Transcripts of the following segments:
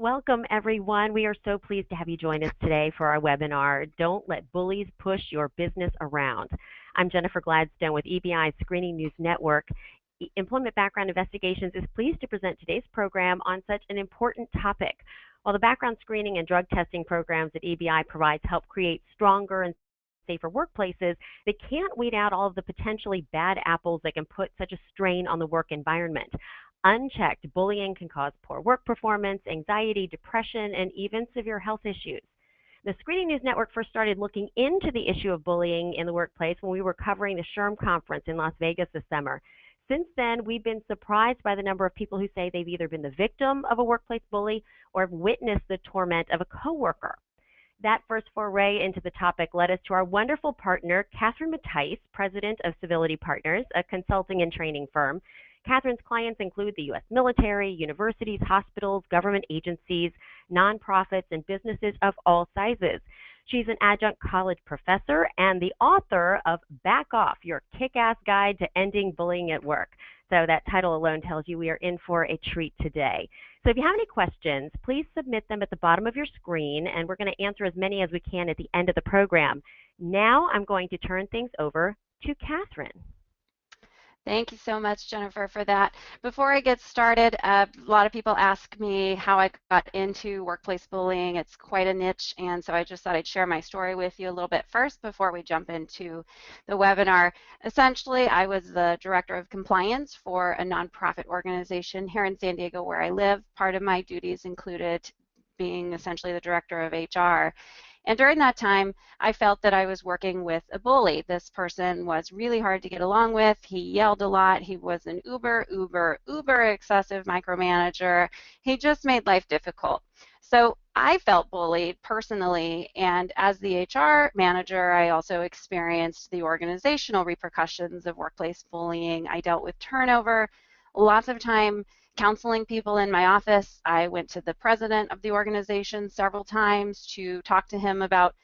Welcome, everyone. We are so pleased to have you join us today for our webinar, Don't Let Bullies Push Your Business Around. I'm Jennifer Gladstone with EBI Screening News Network. Employment Background Investigations is pleased to present today's program on such an important topic. While the background screening and drug testing programs that EBI provides help create stronger and safer workplaces, they can't weed out all of the potentially bad apples that can put such a strain on the work environment. Unchecked, bullying can cause poor work performance, anxiety, depression, and even severe health issues. The Screening News Network first started looking into the issue of bullying in the workplace when we were covering the SHRM conference in Las Vegas this summer. Since then, we've been surprised by the number of people who say they've either been the victim of a workplace bully or have witnessed the torment of a coworker. That first foray into the topic led us to our wonderful partner, Catherine Mattice, President of Civility Partners, a consulting and training firm. Catherine's clients include the U.S. military, universities, hospitals, government agencies, nonprofits, and businesses of all sizes. She's an adjunct college professor and the author of Back Off, Your Kick-Ass Guide to Ending Bullying at Work. So that title alone tells you we are in for a treat today. So if you have any questions, please submit them at the bottom of your screen, and we're going to answer as many as we can at the end of the program. Now I'm going to turn things over to Catherine. Thank you so much, Jennifer, for that. Before I get started, a lot of people ask me how I got into workplace bullying. It's quite a niche, and so I just thought I'd share my story with you a little bit first before we jump into the webinar. Essentially, I was the director of compliance for a nonprofit organization here in San Diego where I live. Part of my duties included being essentially the director of HR. And during that time, I felt that I was working with a bully. This person was really hard to get along with. He yelled a lot. He was an uber excessive micromanager. He just made life difficult. So I felt bullied personally, and as the HR manager, I also experienced the organizational repercussions of workplace bullying. I dealt with turnover, lots of time counseling people in my office. I went to the president of the organization several times to talk to him about,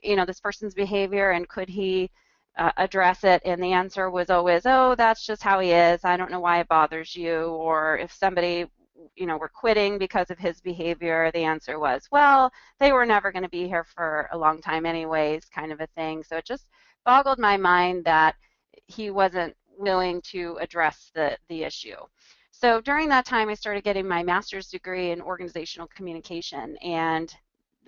this person's behavior and could he address it, and the answer was always, oh, that's just how he is. I don't know why it bothers you. Or if somebody, were quitting because of his behavior, the answer was, well, they were never going to be here for a long time anyways, kind of a thing. So it just boggled my mind that he wasn't willing to address the issue. So during that time, I started getting my master's degree in organizational communication and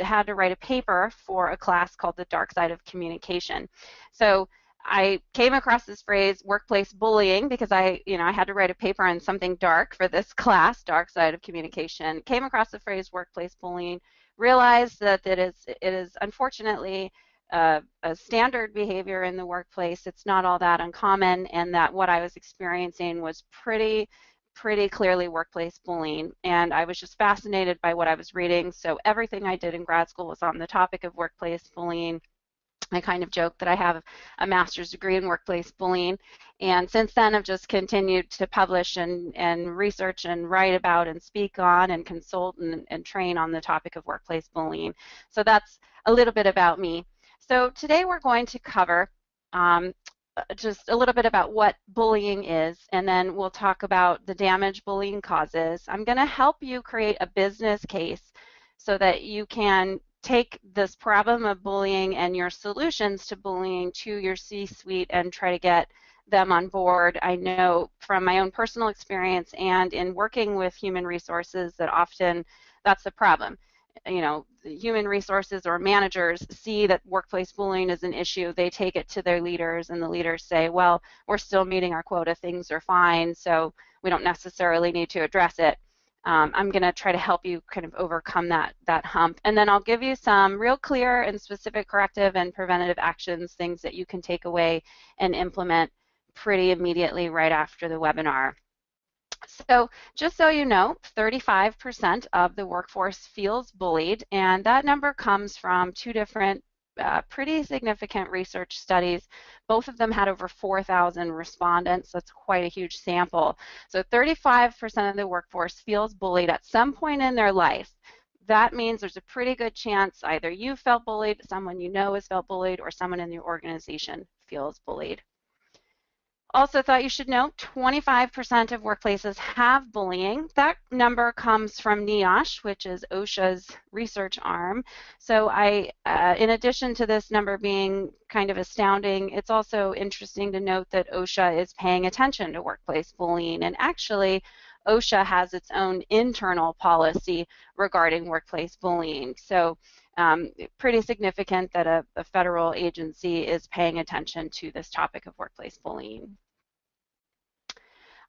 had to write a paper for a class called The Dark Side of Communication. So I came across this phrase, workplace bullying, because I had to write a paper on something dark for this class, Dark Side of Communication. Came across the phrase workplace bullying, realized that it is unfortunately a standard behavior in the workplace. It's not all that uncommon, and that what I was experiencing was pretty clearly workplace bullying, and I was just fascinated by what I was reading. So everything I did in grad school was on the topic of workplace bullying. I kind of joke that I have a master's degree in workplace bullying, and since then I've just continued to publish and research and write about and speak on and consult and train on the topic of workplace bullying. So that's a little bit about me. So today we're going to cover just a little bit about what bullying is, and then we'll talk about the damage bullying causes. I'm going to help you create a business case so that you can take this problem of bullying and your solutions to bullying to your C-suite and try to get them on board. I know from my own personal experience and in working with human resources that often that's the problem. The human resources or managers see that workplace bullying is an issue, they take it to their leaders, and the leaders say, well, we're still meeting our quota, things are fine, so we don't necessarily need to address it. I'm going to try to help you kind of overcome that hump, and then I'll give you some real clear and specific corrective and preventative actions, things that you can take away and implement pretty immediately right after the webinar. So just so you know, 35% of the workforce feels bullied, and that number comes from two different pretty significant research studies. Both of them had over 4,000 respondents. That's quite a huge sample. So 35% of the workforce feels bullied at some point in their life. That means there's a pretty good chance either you felt bullied, someone you know has felt bullied, or someone in your organization feels bullied. Also thought you should know 25% of workplaces have bullying. That number comes from NIOSH, which is OSHA's research arm. So in addition to this number being kind of astounding, it's also interesting to note that OSHA is paying attention to workplace bullying. And actually, OSHA has its own internal policy regarding workplace bullying. So pretty significant that a federal agency is paying attention to this topic of workplace bullying.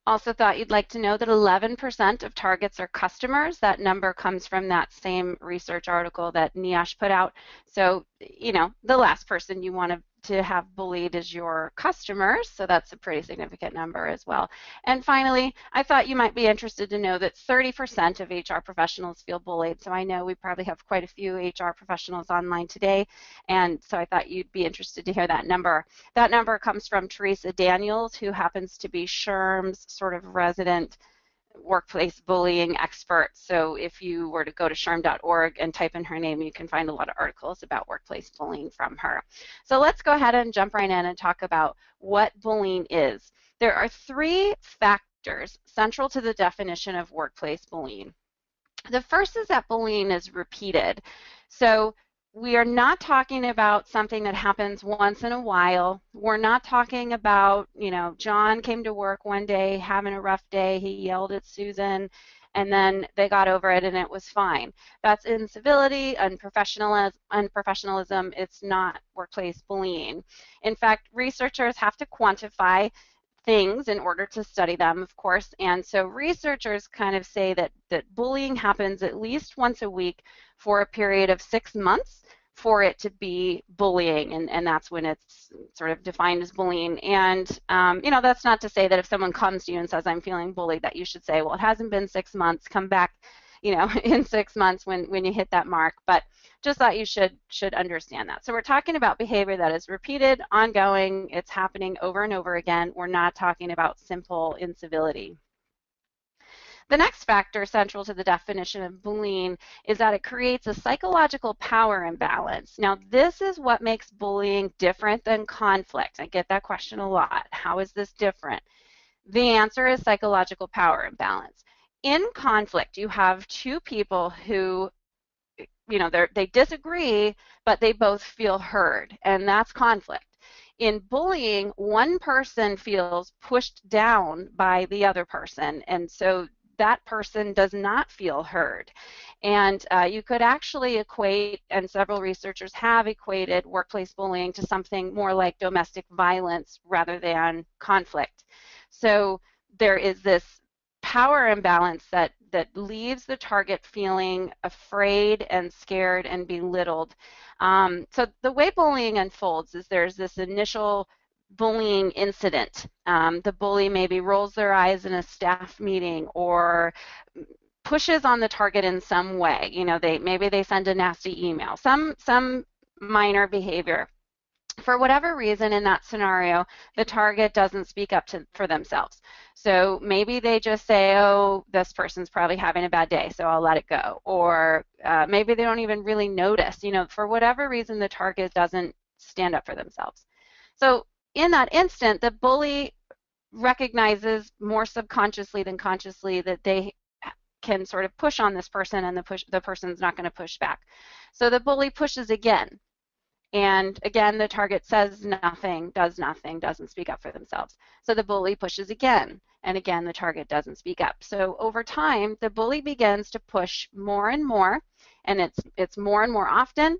Also thought you'd like to know that 11% of targets are customers. That number comes from that same research article that NIOSH put out. So, you know, the last person you want to have bullied is your customers, so that's a pretty significant number as well. And finally, I thought you might be interested to know that 30% of HR professionals feel bullied. So I know we probably have quite a few HR professionals online today, and so I thought you'd be interested to hear that number. That number comes from Teresa Daniels, who happens to be SHRM's sort of resident workplace bullying expert. So if you were to go to shrm.org and type in her name, you can find a lot of articles about workplace bullying from her. So let's go ahead and jump right in and talk about what bullying is. There are 3 factors central to the definition of workplace bullying. The first is that bullying is repeated. So we are not talking about something that happens once in a while. We're not talking about, you know, John came to work one day having a rough day, he yelled at Susan, and then they got over it and it was fine. That's incivility, unprofessionalism. It's not workplace bullying. In fact, researchers have to quantify things in order to study them, of course, and so researchers kind of say that bullying happens at least once a week for a period of 6 months for it to be bullying, and that's when it's sort of defined as bullying. And you know, that's not to say that if someone comes to you and says, I'm feeling bullied, that you should say, well, it hasn't been 6 months, come back, you know, in 6 months when you hit that mark. But just thought you should understand that. So we're talking about behavior that is repeated, ongoing, it's happening over and over again. We're not talking about simple incivility. The next factor central to the definition of bullying is that it creates a psychological power imbalance. Now, this is what makes bullying different than conflict. I get that question a lot. How is this different? The answer is psychological power imbalance. In conflict, you have 2 people who, you know, they disagree, but they both feel heard, and that's conflict. In bullying, one person feels pushed down by the other person, and so that person does not feel heard. And you could actually equate, and several researchers have equated workplace bullying to something more like domestic violence rather than conflict. So there is this power imbalance that leaves the target feeling afraid and scared and belittled. So the way bullying unfolds is there's this initial bullying incident. The bully maybe rolls their eyes in a staff meeting or pushes on the target in some way. You know, maybe they send a nasty email, some minor behavior. For whatever reason in that scenario, the target doesn't speak up for themselves. So maybe they just say, oh, this person's probably having a bad day, so I'll let it go. Or maybe they don't even really notice. You know, for whatever reason, the target doesn't stand up for themselves. So in that instant, the bully recognizes more subconsciously than consciously that they can sort of push on this person, and the person's not going to push back. So the bully pushes again. And again, the target says nothing, doesn't speak up for themselves. So the bully pushes again, and again, the target doesn't speak up. So over time, the bully begins to push more and more, and it's more and more often,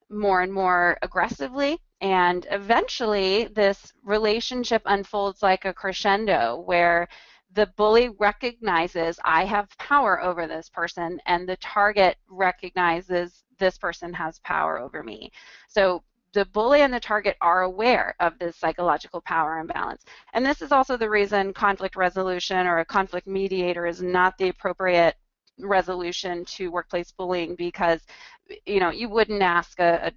more and more aggressively, and eventually this relationship unfolds like a crescendo where the bully recognizes I have power over this person, and the target recognizes this person has power over me. So the bully and the target are aware of this psychological power imbalance. And this is also the reason conflict resolution or a conflict mediator is not the appropriate resolution to workplace bullying, because, you know, you wouldn't ask a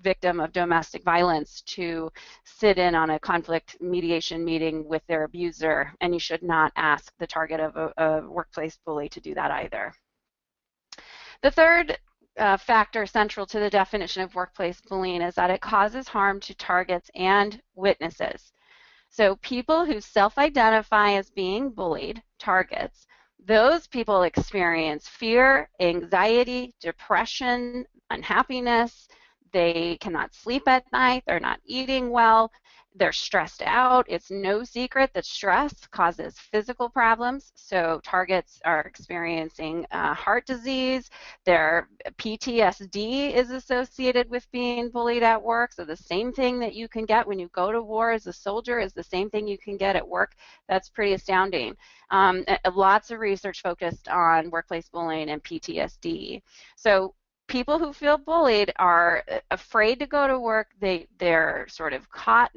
victim of domestic violence to sit in on a conflict mediation meeting with their abuser, and you should not ask the target of a workplace bully to do that either. The third factor central to the definition of workplace bullying is that it causes harm to targets and witnesses. So people who self-identify as being bullied, targets, those people experience fear, anxiety, depression, unhappiness. They cannot sleep at night. They're not eating well. They're stressed out. It's no secret that stress causes physical problems. So targets are experiencing heart disease. Their PTSD is associated with being bullied at work. So the same thing that you can get when you go to war as a soldier is the same thing you can get at work. That's pretty astounding. Lots of research focused on workplace bullying and PTSD. So people who feel bullied are afraid to go to work. They're sort of caught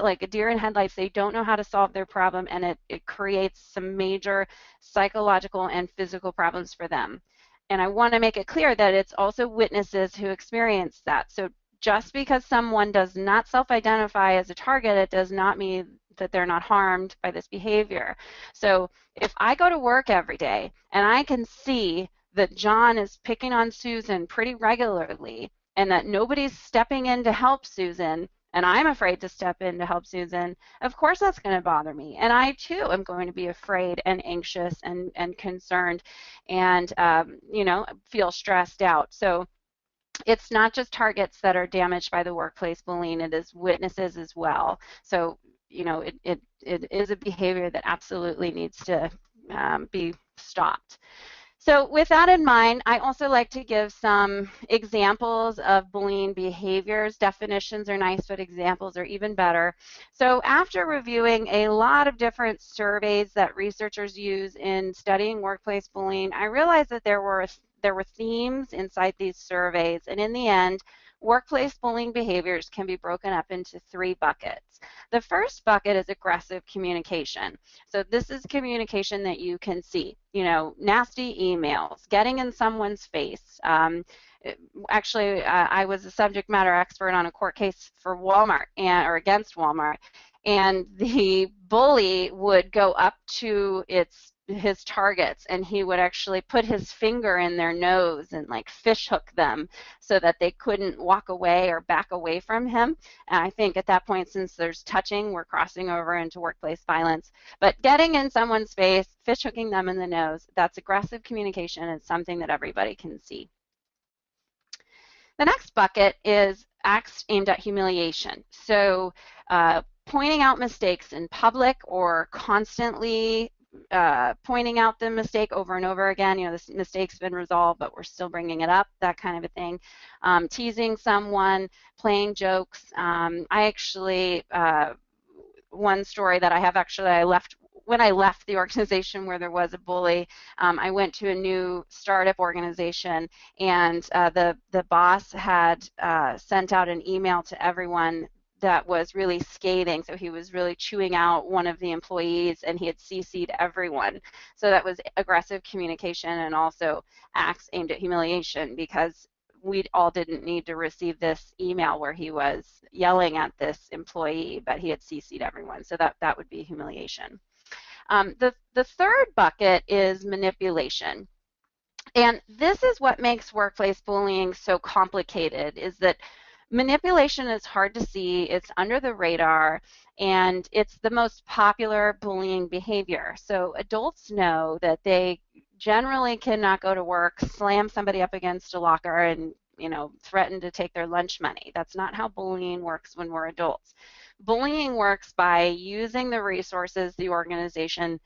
like a deer in headlights. They don't know how to solve their problem, and it creates some major psychological and physical problems for them. And I want to make it clear that it's also witnesses who experience that. So just because someone does not self-identify as a target, it does not mean that they're not harmed by this behavior. So if I go to work every day and I can see that John is picking on Susan pretty regularly and that nobody's stepping in to help Susan, and I'm afraid to step in to help Susan, of course that's going to bother me. And I too am going to be afraid and anxious and concerned and feel stressed out. So it's not just targets that are damaged by the workplace bullying, it is witnesses as well. So it is a behavior that absolutely needs to be stopped. So with that in mind, I also like to give some examples of bullying behaviors. Definitions are nice, but examples are even better. So after reviewing a lot of different surveys that researchers use in studying workplace bullying, I realized that there were themes inside these surveys, and in the end, workplace bullying behaviors can be broken up into 3 buckets. The first bucket is aggressive communication. So this is communication that you can see, nasty emails, getting in someone's face. Actually, I was a subject matter expert on a court case for Walmart or against Walmart, and the bully would go up to his targets and he would actually put his finger in their nose and like fish hook them so that they couldn't walk away or back away from him. And I think at that point, since there's touching, we're crossing over into workplace violence. But getting in someone's face, fish hooking them in the nose, that's aggressive communication. It's something that everybody can see. The next bucket is acts aimed at humiliation. So pointing out mistakes in public or constantly pointing out the mistake over and over again, this mistake's been resolved, but we're still bringing it up, that kind of a thing. Teasing someone, playing jokes. I actually, one story that I have, when I left the organization where there was a bully, I went to a new startup organization, and the boss had sent out an email to everyone that was really scathing. So he was really chewing out one of the employees, and he had CC'd everyone. So that was aggressive communication and also acts aimed at humiliation, because we all didn't need to receive this email where he was yelling at this employee, but he had CC'd everyone. So that would be humiliation. The third bucket is manipulation. And this is what makes workplace bullying so complicated, is that manipulation is hard to see, it's under the radar, and it's the most popular bullying behavior. So adults know that they generally cannot go to work, slam somebody up against a locker, and threaten to take their lunch money. That's not how bullying works when we're adults. Bullying works by using the resources the organization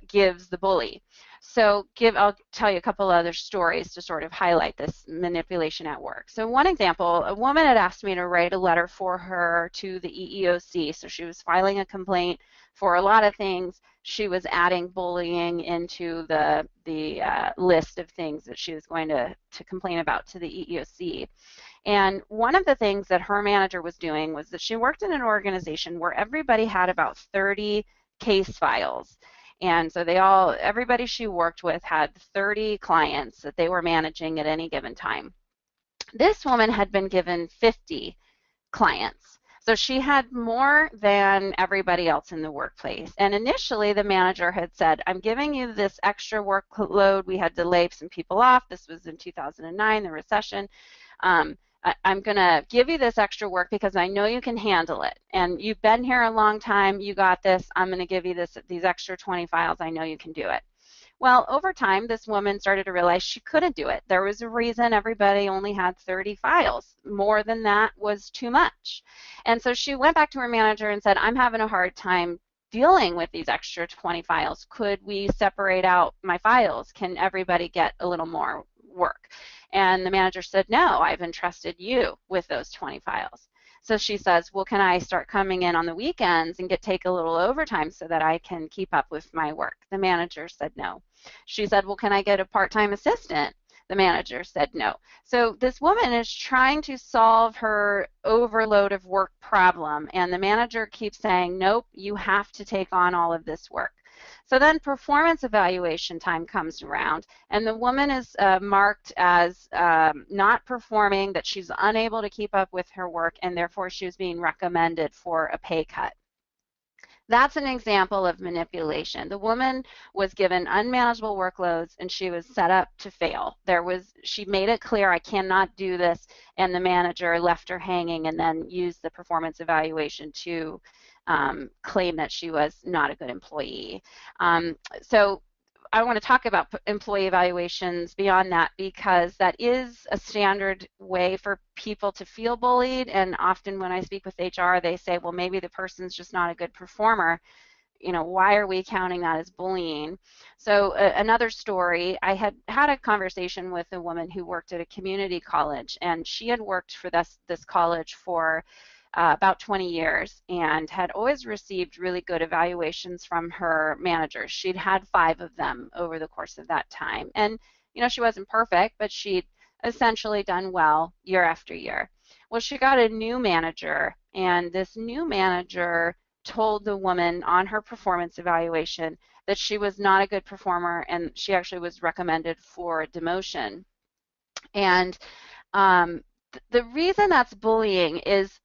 gives the bully. So I'll tell you a couple other stories to sort of highlight this manipulation at work. So one example, a woman had asked me to write a letter for her to the EEOC. So she was filing a complaint for a lot of things. She was adding bullying into the list of things that she was going to complain about to the EEOC. And one of the things that her manager was doing was that she worked in an organization where everybody had about 30 case files. And so everybody she worked with had 30 clients that they were managing at any given time. This woman had been given 50 clients. So she had more than everybody else in the workplace. And initially the manager had said, I'm giving you this extra workload. We had to lay some people off. This was in 2009, the recession. I'm going to give you this extra work because I know you can handle it. And you've been here a long time. You got this. I'm going to give you these extra 20 files. I know you can do it. Well, over time, this woman started to realize she couldn't do it. There was a reason everybody only had 30 files. More than that was too much. And so she went back to her manager and said, I'm having a hard time dealing with these extra 20 files. Could we separate out my files? Can everybody get a little more work? And the manager said, no, I've entrusted you with those 20 files. So she says, well, can I start coming in on the weekends and take a little overtime so that I can keep up with my work? The manager said no. She said, well, can I get a part-time assistant? The manager said no. So this woman is trying to solve her overload of work problem, and the manager keeps saying, nope, you have to take on all of this work. So then performance evaluation time comes around, and the woman is marked as not performing, that she's unable to keep up with her work, and therefore she was being recommended for a pay cut. That's an example of manipulation. The woman was given unmanageable workloads and she was set up to fail. She made it clear, I cannot do this, and the manager left her hanging and then used the performance evaluation to claim that she was not a good employee. So I want to talk about employee evaluations beyond that, because that is a standard way for people to feel bullied. And often when I speak with HR, they say, well, maybe the person's just not a good performer. Why are we counting that as bullying? So another story, I had a conversation with a woman who worked at a community college, and she had worked for this college for about 20 years and had always received really good evaluations from her managers. She'd had 5 of them over the course of that time. And, she wasn't perfect, but she'd essentially done well year after year. Well, she got a new manager, and this new manager told the woman on her performance evaluation that she was not a good performer, and she actually was recommended for demotion. And the reason that's bullying is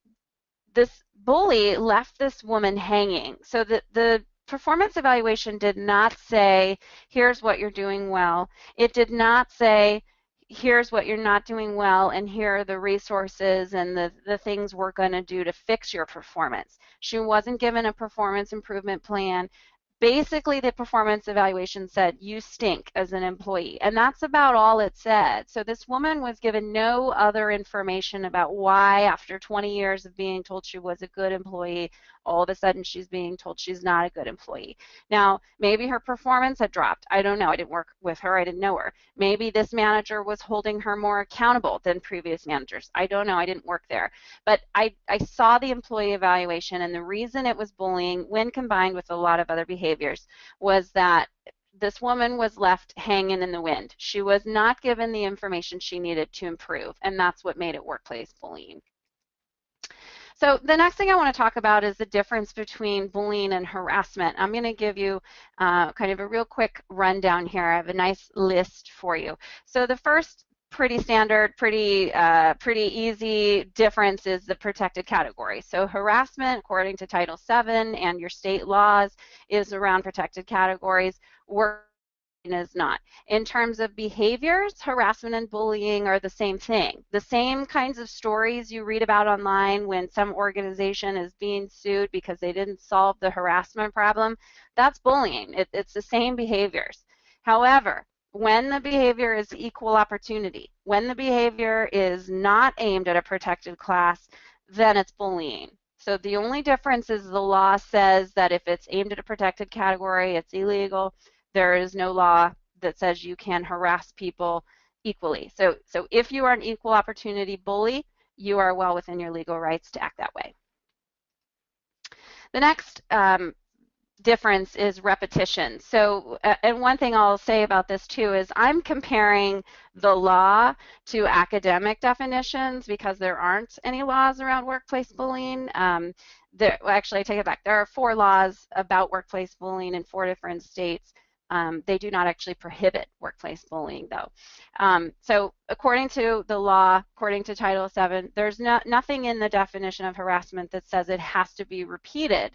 this bully left this woman hanging. So the performance evaluation did not say, here's what you're doing well. It did not say, here's what you're not doing well, and here are the resources and the things we're going to do to fix your performance. She wasn't given a performance improvement plan. Basically, the performance evaluation said, you stink as an employee, and that's about all it said. So this woman was given no other information about why, after 20 years of being told she was a good employee, all of a sudden she's being told she's not a good employee. Now, maybe her performance had dropped. I don't know. I didn't work with her. I didn't know her. Maybe this manager was holding her more accountable than previous managers. I don't know. I didn't work there. But I saw the employee evaluation, and the reason it was bullying, when combined with a lot of other behaviors, was that this woman was left hanging in the wind. She was not given the information she needed to improve, and that's what made it workplace bullying. So the next thing I want to talk about is the difference between bullying and harassment. I'm going to give you kind of a real quick rundown here. I have a nice list for you. So the first pretty standard, pretty easy difference is the protected category. So harassment, according to Title VII and your state laws, is around protected categories. Is not. In terms of behaviors, harassment and bullying are the same thing. The same kinds of stories you read about online when some organization is being sued because they didn't solve the harassment problem, that's bullying. It's the same behaviors. However, when the behavior is equal opportunity, when the behavior is not aimed at a protected class, then it's bullying. So the only difference is the law says that if it's aimed at a protected category, it's illegal. There is no law that says you can harass people equally. So if you are an equal opportunity bully, you are well within your legal rights to act that way. The next difference is repetition. So, and one thing I'll say about this too is I'm comparing the law to academic definitions because there aren't any laws around workplace bullying. Actually, I take it back. There are 4 laws about workplace bullying in 4 different states. They do not actually prohibit workplace bullying, though. So according to the law, according to Title VII, there's nothing in the definition of harassment that says it has to be repeated.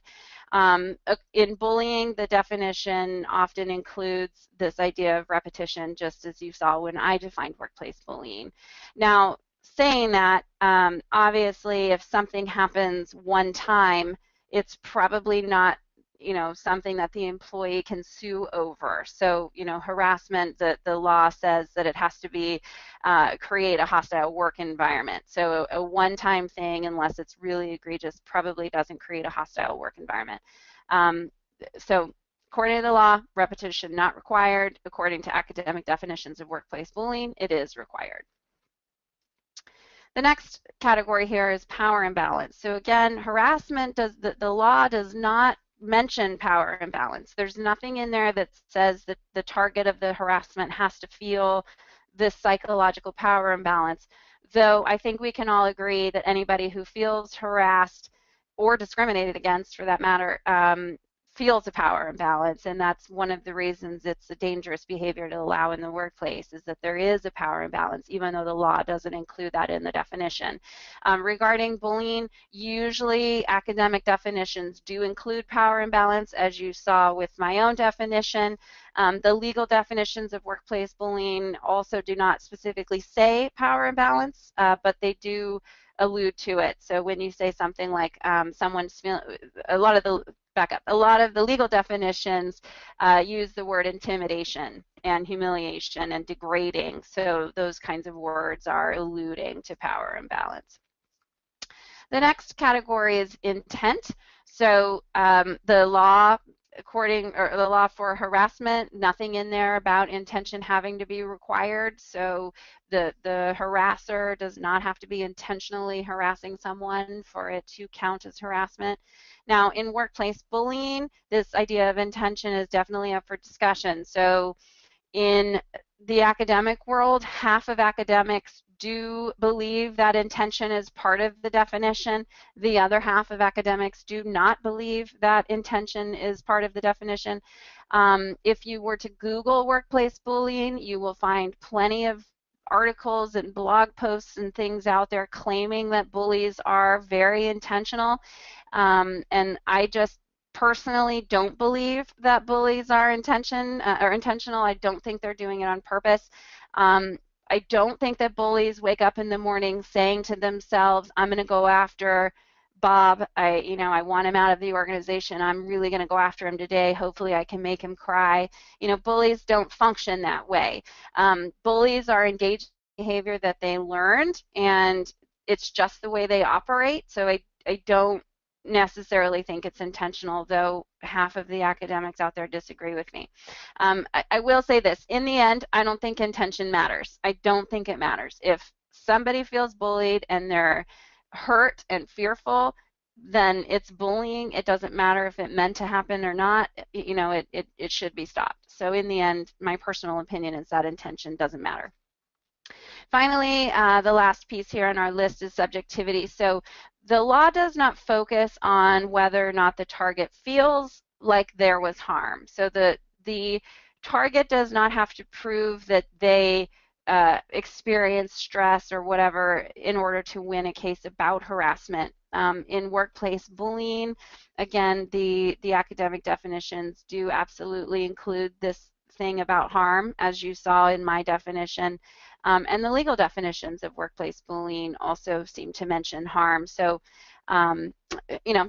In bullying, the definition often includes this idea of repetition, just as you saw when I defined workplace bullying. Now, saying that, obviously, if something happens one time, it's probably not, something that the employee can sue over. So, harassment, the law says that it has to be create a hostile work environment. So a one-time thing, unless it's really egregious, probably doesn't create a hostile work environment. So according to the law, repetition not required. According to academic definitions of workplace bullying, it is required. The next category here is power imbalance. So again, harassment, the law does not mention power imbalance. There's nothing in there that says that the target of the harassment has to feel this psychological power imbalance, though I think we can all agree that anybody who feels harassed or discriminated against, for that matter, feels a power imbalance, and that's one of the reasons it's a dangerous behavior to allow in the workplace, is that there is a power imbalance, even though the law doesn't include that in the definition. Regarding bullying, usually academic definitions do include power imbalance, as you saw with my own definition. The legal definitions of workplace bullying also do not specifically say power imbalance, but they do allude to it. So when you say something like someone's feeling, a lot of the legal definitions use the word intimidation and humiliation and degrading. So those kinds of words are alluding to power imbalance. The next category is intent. So the law the law for harassment, nothing in there about intention having to be required. So the harasser does not have to be intentionally harassing someone for it to count as harassment. Now, in workplace bullying, this idea of intention is definitely up for discussion. So in the academic world, half of academics do believe that intention is part of the definition. The other half of academics do not believe that intention is part of the definition. If you were to Google workplace bullying, you will find plenty of articles and blog posts and things out there claiming that bullies are very intentional. And I just personally don't believe that bullies are intentional. I don't think they're doing it on purpose. I don't think that bullies wake up in the morning saying to themselves, I'm going to go after Bob. I want him out of the organization. I'm really going to go after him today. Hopefully I can make him cry. Bullies don't function that way. Bullies are engaged in behavior that they learned, and it's just the way they operate. So I don't necessarily think it's intentional, though half of the academics out there disagree with me. I will say this, in the end, I don't think intention matters. I don't think it matters. If somebody feels bullied and they're hurt and fearful, then it's bullying. It doesn't matter if it meant to happen or not. It should be stopped. So in the end, my personal opinion is that intention doesn't matter. Finally, the last piece here on our list is subjectivity. So the law does not focus on whether or not the target feels like there was harm. So the target does not have to prove that they experience stress or whatever in order to win a case about harassment. In workplace bullying, again, the academic definitions do absolutely include this thing about harm, as you saw in my definition. And the legal definitions of workplace bullying also seem to mention harm. So,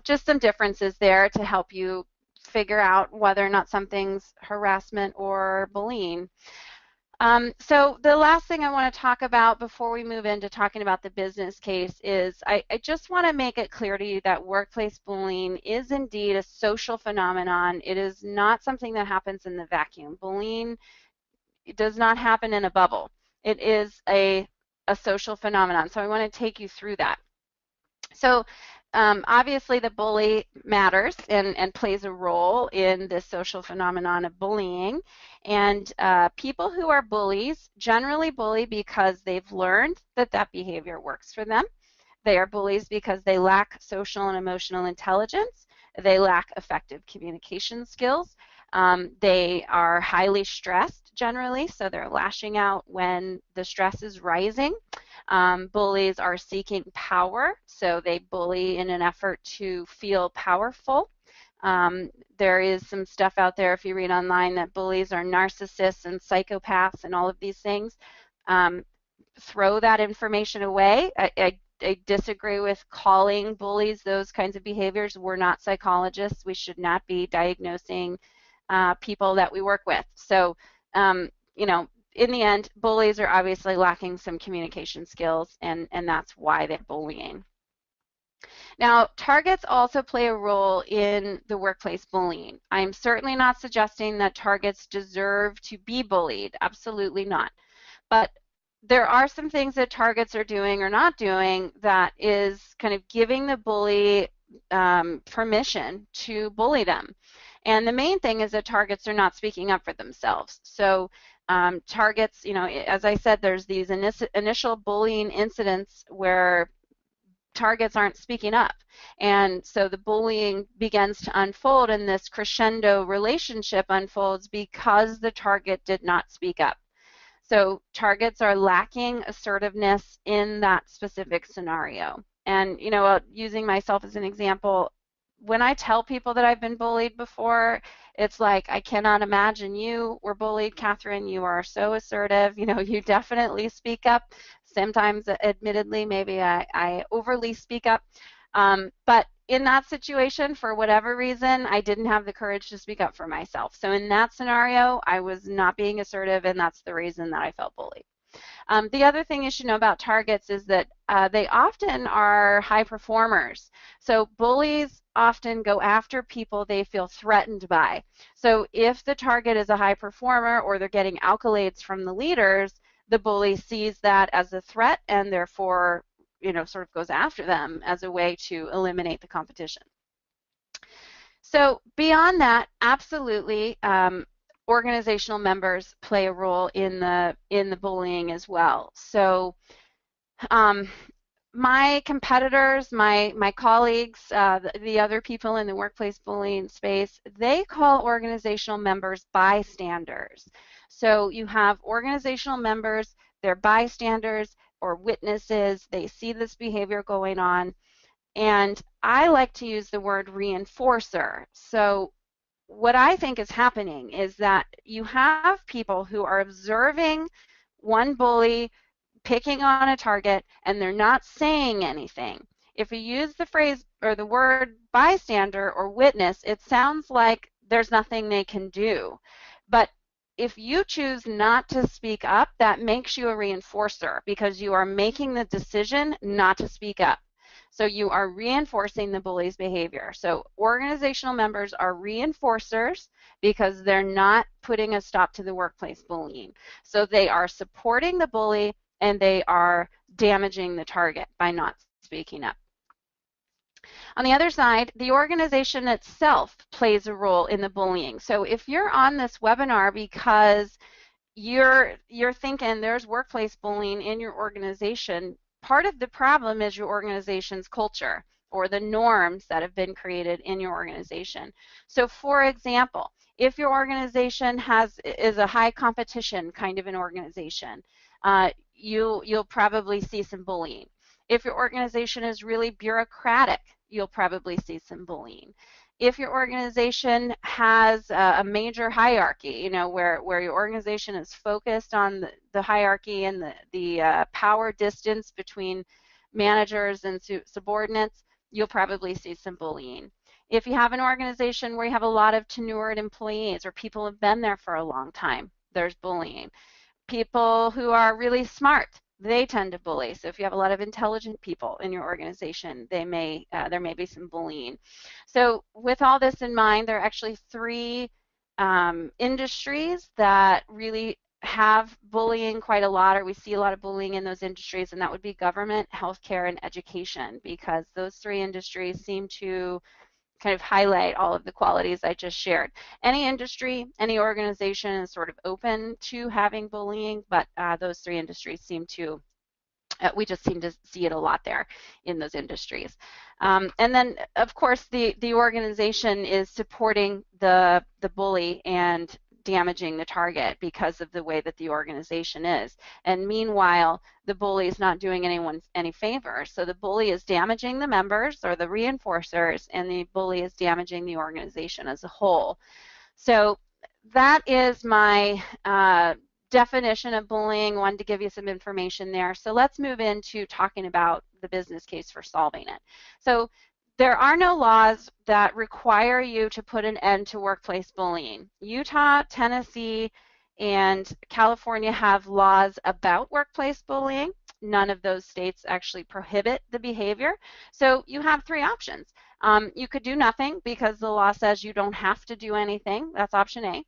just some differences there to help you figure out whether or not something's harassment or bullying. So the last thing I want to talk about before we move into talking about the business case is I just want to make it clear to you that workplace bullying is indeed a social phenomenon. It is not something that happens in the vacuum. Bullying does not happen in a bubble. It is a social phenomenon. So I want to take you through that. So obviously the bully matters and plays a role in this social phenomenon of bullying. And people who are bullies generally bully because they've learned that that behavior works for them. They are bullies because they lack social and emotional intelligence. They lack effective communication skills. They are highly stressed generally, so they're lashing out when the stress is rising. Bullies are seeking power, so they bully in an effort to feel powerful. There is some stuff out there, if you read online, that bullies are narcissists and psychopaths and all of these things. throw that information away. I disagree with calling bullies those kinds of behaviors. We're not psychologists. We should not be diagnosing people that we work with. So, you know, in the end, bullies are obviously lacking some communication skills, and that's why they're bullying. Now, targets also play a role in the workplace bullying. I'm certainly not suggesting that targets deserve to be bullied. Absolutely not. But there are some things that targets are doing or not doing that is kind of giving the bully permission to bully them. And the main thing is that targets are not speaking up for themselves. So targets, you know, as I said, there's these initial bullying incidents where targets aren't speaking up. And so the bullying begins to unfold, and this crescendo relationship unfolds because the target did not speak up. So targets are lacking assertiveness in that specific scenario. And, you know, using myself as an example, when I tell people that I've been bullied before, it's like, I cannot imagine you were bullied, Catherine. You are so assertive. You know, you definitely speak up. Sometimes, admittedly, maybe I overly speak up. But in that situation, for whatever reason, I didn't have the courage to speak up for myself. So in that scenario, I was not being assertive, and that's the reason that I felt bullied. The other thing you should know about targets is that they often are high performers. So bullies often go after people they feel threatened by. So if the target is a high performer or they're getting accolades from the leaders, the bully sees that as a threat and therefore, you know, sort of goes after them as a way to eliminate the competition. So beyond that, absolutely, organizational members play a role in the bullying as well. So my competitors, my colleagues, the other people in the workplace bullying space, they call organizational members bystanders. So you have organizational members, they're bystanders or witnesses, they see this behavior going on, and I like to use the word reinforcer. So what I think is happening is that you have people who are observing one bully picking on a target and they're not saying anything. If you use the phrase or the word bystander or witness, it sounds like there's nothing they can do. But if you choose not to speak up, that makes you a reinforcer because you are making the decision not to speak up. So you are reinforcing the bully's behavior. So organizational members are reinforcers because they're not putting a stop to the workplace bullying. So they are supporting the bully and they are damaging the target by not speaking up. On the other side, the organization itself plays a role in the bullying. So if you're on this webinar because you're thinking there's workplace bullying in your organization, part of the problem is your organization's culture or the norms that have been created in your organization. So for example, if your organization is a high competition kind of an organization, you'll probably see some bullying. If your organization is really bureaucratic, you'll probably see some bullying. If your organization has a major hierarchy, you know, where your organization is focused on the hierarchy and the power distance between managers and subordinates, you'll probably see some bullying. If you have an organization where you have a lot of tenured employees or people who have been there for a long time, there's bullying. People who are really smart, they tend to bully. So if you have a lot of intelligent people in your organization, there may be some bullying. So with all this in mind, there are actually three industries that really have bullying quite a lot, or we see a lot of bullying in those industries, and that would be government, healthcare, and education, because those three industries seem to kind of highlight all of the qualities I just shared. Any industry, any organization is sort of open to having bullying, but those three industries seem to, we just seem to see it a lot there in those industries. And then, of course, the organization is supporting the bully and damaging the target because of the way that the organization is. And meanwhile, the bully is not doing anyone any favors. So the bully is damaging the members or the reinforcers, and the bully is damaging the organization as a whole. So that is my definition of bullying, wanted to give you some information there. So let's move into talking about the business case for solving it. So there are no laws that require you to put an end to workplace bullying. Utah, Tennessee, and California have laws about workplace bullying. None of those states actually prohibit the behavior. So you have three options. You could do nothing because the law says you don't have to do anything. That's option A.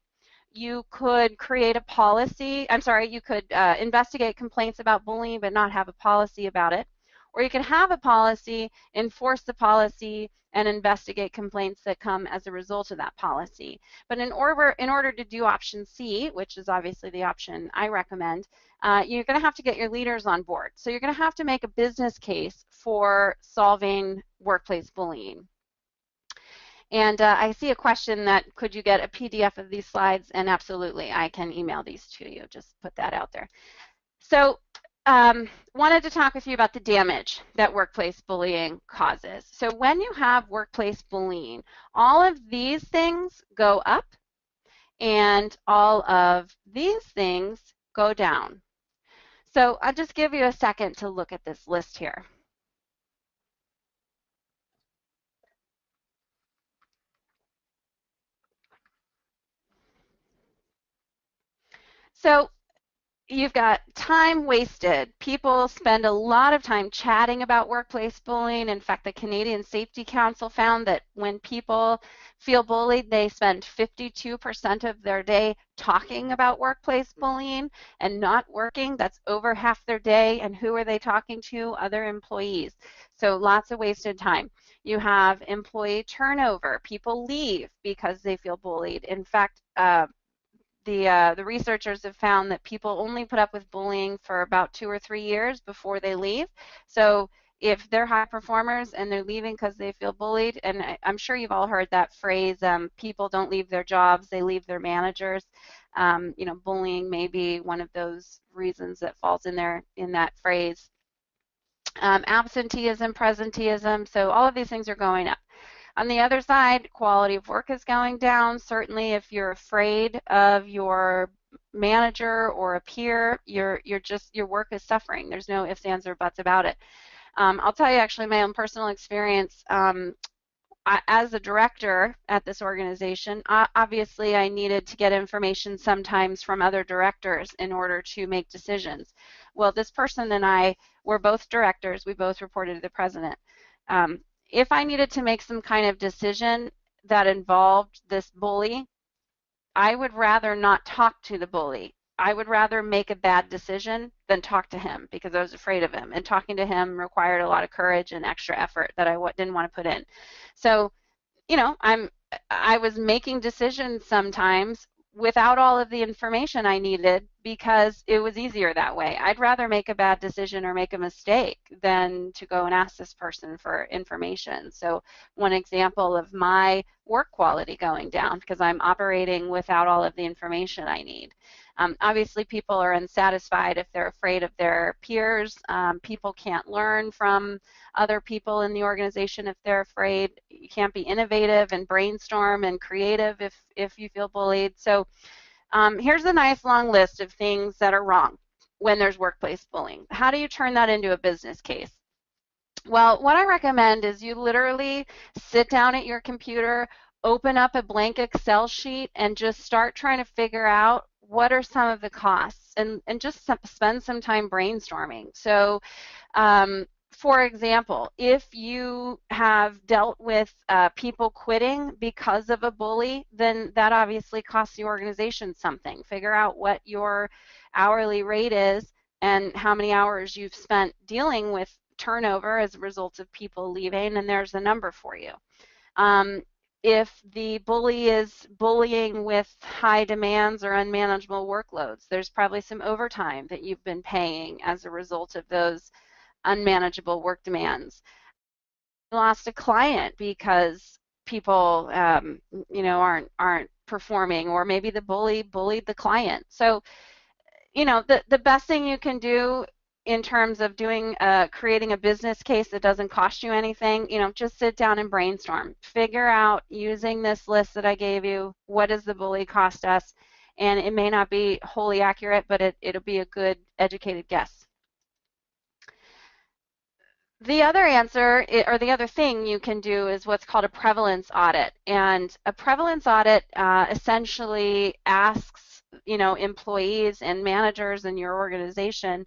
You could create a policy, you could investigate complaints about bullying but not have a policy about it. Or you could have a policy, enforce the policy, and investigate complaints that come as a result of that policy. But in order to do option C, which is obviously the option I recommend, you're going to have to get your leaders on board. So you're going to have to make a business case for solving workplace bullying. And I see a question that could you get a PDF of these slides, and absolutely, I can email these to you. Just put that out there. So wanted to talk with you about the damage that workplace bullying causes. So when you have workplace bullying, all of these things go up and all of these things go down. So I'll just give you a second to look at this list here. So you've got time wasted. People spend a lot of time chatting about workplace bullying. In fact, the Canadian Safety Council found that when people feel bullied, they spend 52% of their day talking about workplace bullying and not working. That's over half their day. And who are they talking to? Other employees. So lots of wasted time. You have employee turnover. People leave because they feel bullied. In fact, the researchers have found that people only put up with bullying for about 2 or 3 years before they leave. So if they're high performers and they're leaving because they feel bullied, and I'm sure you've all heard that phrase, people don't leave their jobs, they leave their managers. Bullying may be one of those reasons that falls in there in that phrase. Absenteeism, presenteeism, so all of these things are going up. On the other side, quality of work is going down. Certainly if you're afraid of your manager or a peer, your work is suffering. There's no ifs, ands, or buts about it. I'll tell you actually my own personal experience. As a director at this organization, obviously I needed to get information sometimes from other directors in order to make decisions. Well, this person and I were both directors. We both reported to the president. If I needed to make some kind of decision that involved this bully, I would rather not talk to the bully. I would rather make a bad decision than talk to him because I was afraid of him. And talking to him required a lot of courage and extra effort that I didn't want to put in. So, I was making decisions sometimes without all of the information I needed because it was easier that way. I'd rather make a bad decision or make a mistake than to go and ask this person for information. So one example of my work quality going down because I'm operating without all of the information I need. Obviously, people are unsatisfied if they're afraid of their peers. People can't learn from other people in the organization if they're afraid. You can't be innovative and brainstorm and creative if you feel bullied. So here's a nice long list of things that are wrong when there's workplace bullying. How do you turn that into a business case? Well, what I recommend is you literally sit down at your computer, open up a blank Excel sheet, and just start trying to figure out what are some of the costs and just spend some time brainstorming. So for example, if you have dealt with people quitting because of a bully, then that obviously costs the organization something. Figure out what your hourly rate is and how many hours you've spent dealing with turnover as a result of people leaving, and there's a number for you. If the bully is bullying with high demands or unmanageable workloads, there's probably some overtime that you've been paying as a result of those unmanageable work demands. You lost a client because people, aren't performing, or maybe the bully bullied the client. So, the best thing you can do in terms of creating a business case that doesn't cost you anything, just sit down and brainstorm. Figure out, using this list that I gave you, what does the bully cost us, and it may not be wholly accurate, but it'll be a good educated guess. The other answer, or the other thing you can do, is what's called a prevalence audit. And a prevalence audit essentially asks, employees and managers in your organization,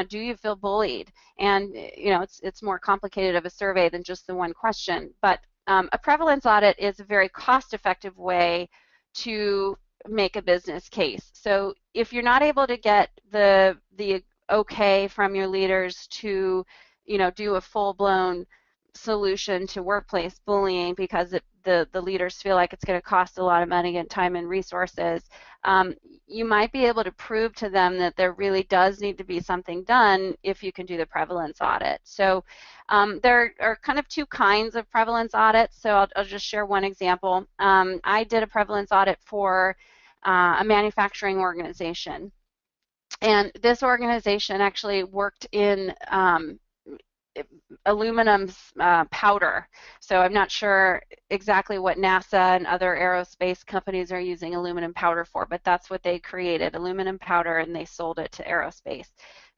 do you feel bullied? And it's more complicated of a survey than just the one question. But a prevalence audit is a very cost-effective way to make a business case. So if you're not able to get the okay from your leaders to do a full-blown solution to workplace bullying because the leaders feel like it's going to cost a lot of money and time and resources, you might be able to prove to them that there really does need to be something done if you can do the prevalence audit. So there are kind of two kinds of prevalence audits, so I'll just share one example. I did a prevalence audit for a manufacturing organization, and this organization actually worked in aluminum powder. So I'm not sure exactly what NASA and other aerospace companies are using aluminum powder for, but that's what they created, aluminum powder, and they sold it to aerospace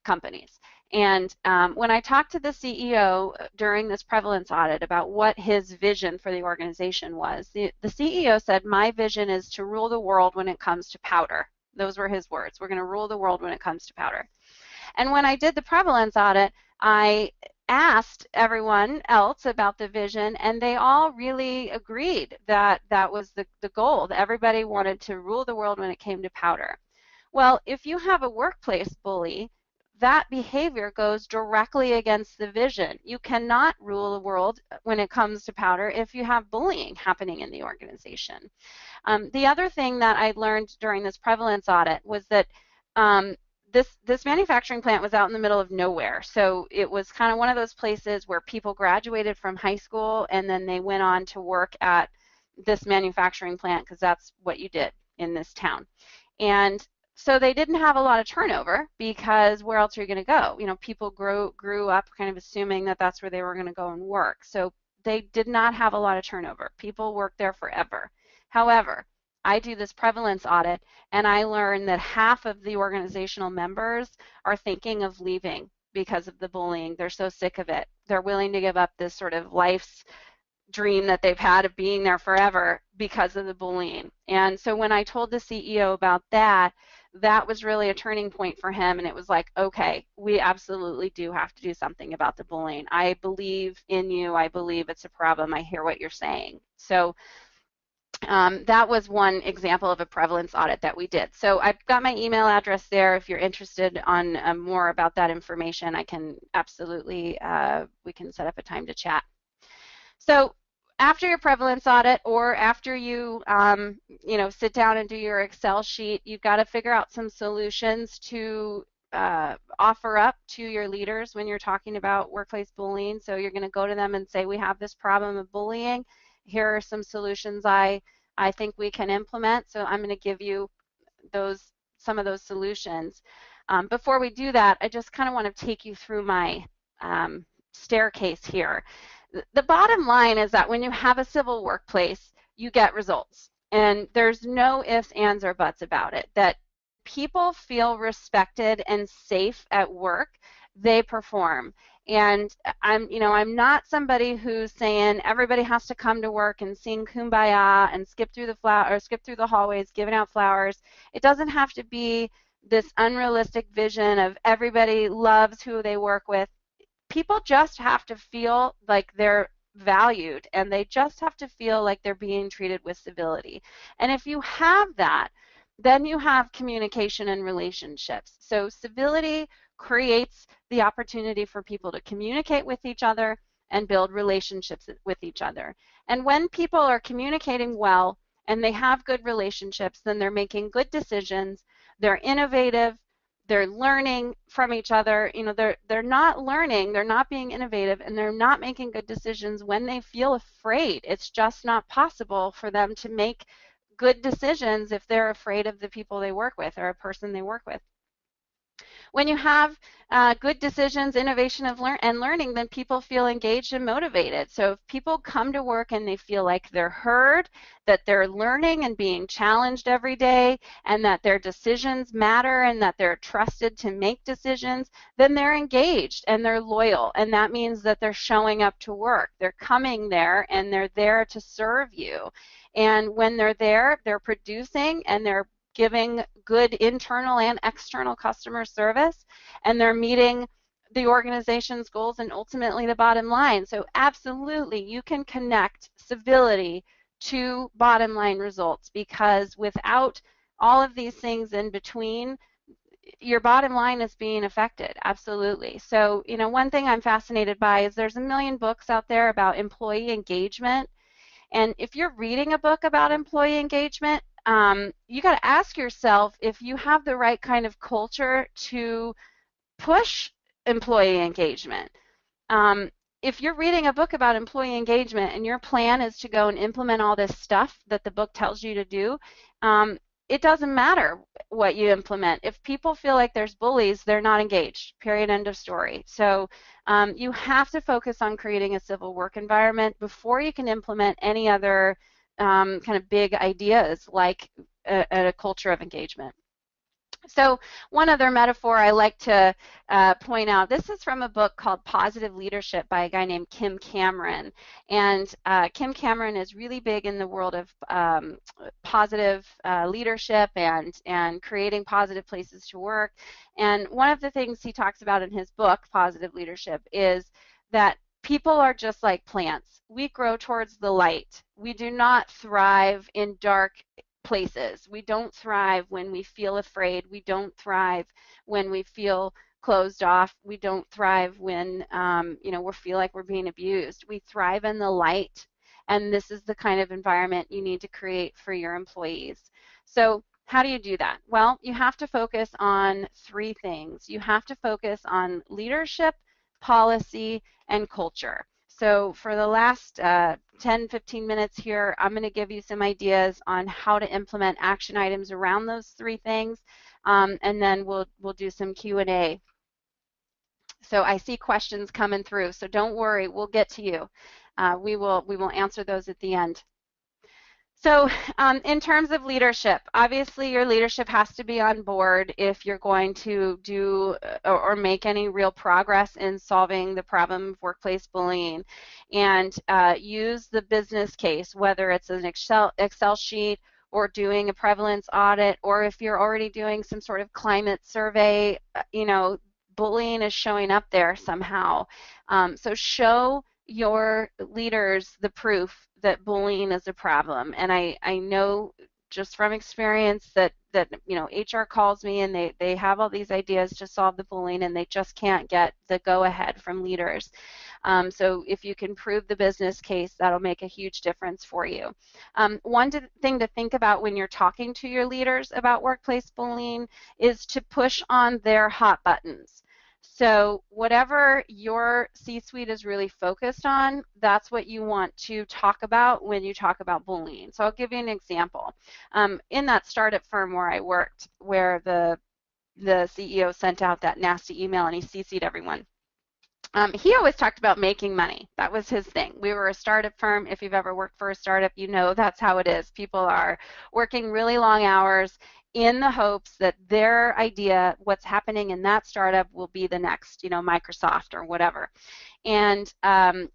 companies. And when I talked to the CEO during this prevalence audit about what his vision for the organization was, the CEO said, my vision is to rule the world when it comes to powder. Those were his words. We're going to rule the world when it comes to powder. And when I did the prevalence audit, I asked everyone else about the vision, and they all really agreed that that was the goal, that everybody wanted to rule the world when it came to powder. Well, if you have a workplace bully, that behavior goes directly against the vision. You cannot rule the world when it comes to powder if you have bullying happening in the organization. The other thing that I learned during this prevalence audit was that this manufacturing plant was out in the middle of nowhere. So it was kind of one of those places where people graduated from high school and then they went on to work at this manufacturing plant because that's what you did in this town. And so they didn't have a lot of turnover because where else are you going to go? People grew up kind of assuming that that's where they were going to go and work. So they did not have a lot of turnover. People worked there forever. However, I do this prevalence audit, and I learned that half of the organizational members are thinking of leaving because of the bullying. They're so sick of it. They're willing to give up this sort of life's dream that they've had of being there forever because of the bullying. And so when I told the CEO about that, that was really a turning point for him, and it was like, okay, we absolutely do have to do something about the bullying. I believe in you. I believe it's a problem. I hear what you're saying. So that was one example of a prevalence audit that we did. So I've got my email address there. If you're interested on more about that information, I can absolutely, we can set up a time to chat. So after your prevalence audit, or after you, sit down and do your Excel sheet, you've got to figure out some solutions to offer up to your leaders when you're talking about workplace bullying. So you're going to go to them and say, we have this problem of bullying. Here are some solutions I think we can implement. So I'm going to give you some of those solutions. Before we do that, I just kind of want to take you through my staircase here. The bottom line is that when you have a civil workplace, you get results. And there's no ifs, ands, or buts about it. That people feel respected and safe at work, they perform. And I'm not somebody who's saying everybody has to come to work and sing Kumbaya and skip through the hallways giving out flowers. It doesn't have to be this unrealistic vision of everybody loves who they work with. People just have to feel like they're valued, and they just have to feel like they're being treated with civility. And if you have that, then you have communication and relationships. So civility creates the opportunity for people to communicate with each other and build relationships with each other. And when people are communicating well and they have good relationships, then they're making good decisions, they're innovative, they're learning from each other. They're not learning, they're not being innovative, and they're not making good decisions when they feel afraid. It's just not possible for them to make good decisions if they're afraid of the people they work with or a person they work with. When you have good decisions, innovation and learning, then people feel engaged and motivated. So if people come to work and they feel like they're heard, that they're learning and being challenged every day, and that their decisions matter and that they're trusted to make decisions, then they're engaged and they're loyal. And that means that they're showing up to work. They're coming there and they're there to serve you. And when they're there, they're producing and they're giving good internal and external customer service, and they're meeting the organization's goals and ultimately the bottom line. So absolutely, you can connect civility to bottom line results, because without all of these things in between, your bottom line is being affected. Absolutely. So, one thing I'm fascinated by is there's a million books out there about employee engagement. And if you're reading a book about employee engagement, you got to ask yourself if you have the right kind of culture to push employee engagement. If you're reading a book about employee engagement and your plan is to go and implement all this stuff that the book tells you to do, it doesn't matter what you implement. If people feel like there's bullies, they're not engaged, period, end of story. So you have to focus on creating a civil work environment before you can implement any other kind of big ideas like a culture of engagement. So one other metaphor I like to point out, this is from a book called Positive Leadership by a guy named Kim Cameron. And Kim Cameron is really big in the world of positive leadership and creating positive places to work. And one of the things he talks about in his book, Positive Leadership, is that people are just like plants. We grow towards the light. We do not thrive in dark places. We don't thrive when we feel afraid. We don't thrive when we feel closed off. We don't thrive when we feel like we're being abused. We thrive in the light, and this is the kind of environment you need to create for your employees. So how do you do that? Well, you have to focus on three things. You have to focus on leadership, policy, and culture. So for the last 10-15 minutes here, I'm going to give you some ideas on how to implement action items around those three things, and then we'll do some Q&A. So I see questions coming through, so don't worry, we'll get to you. We will answer those at the end. So in terms of leadership, obviously your leadership has to be on board if you're going to do or make any real progress in solving the problem of workplace bullying. And use the business case, whether it's an Excel sheet or doing a prevalence audit, or if you're already doing some sort of climate survey, bullying is showing up there somehow. So show your leaders the proof that bullying is a problem. And I know just from experience that HR calls me and they have all these ideas to solve the bullying and they just can't get the go-ahead from leaders. So if you can prove the business case, that'll make a huge difference for you. One thing to think about when you're talking to your leaders about workplace bullying is to push on their hot buttons. So whatever your C-suite is really focused on, that's what you want to talk about when you talk about bullying. So I'll give you an example. In that startup firm where I worked, where the CEO sent out that nasty email and he CC'd everyone. He always talked about making money. That was his thing. We were a startup firm. If you've ever worked for a startup, you know that's how it is. People are working really long hours in the hopes that their idea, what's happening in that startup, will be the next, Microsoft or whatever. And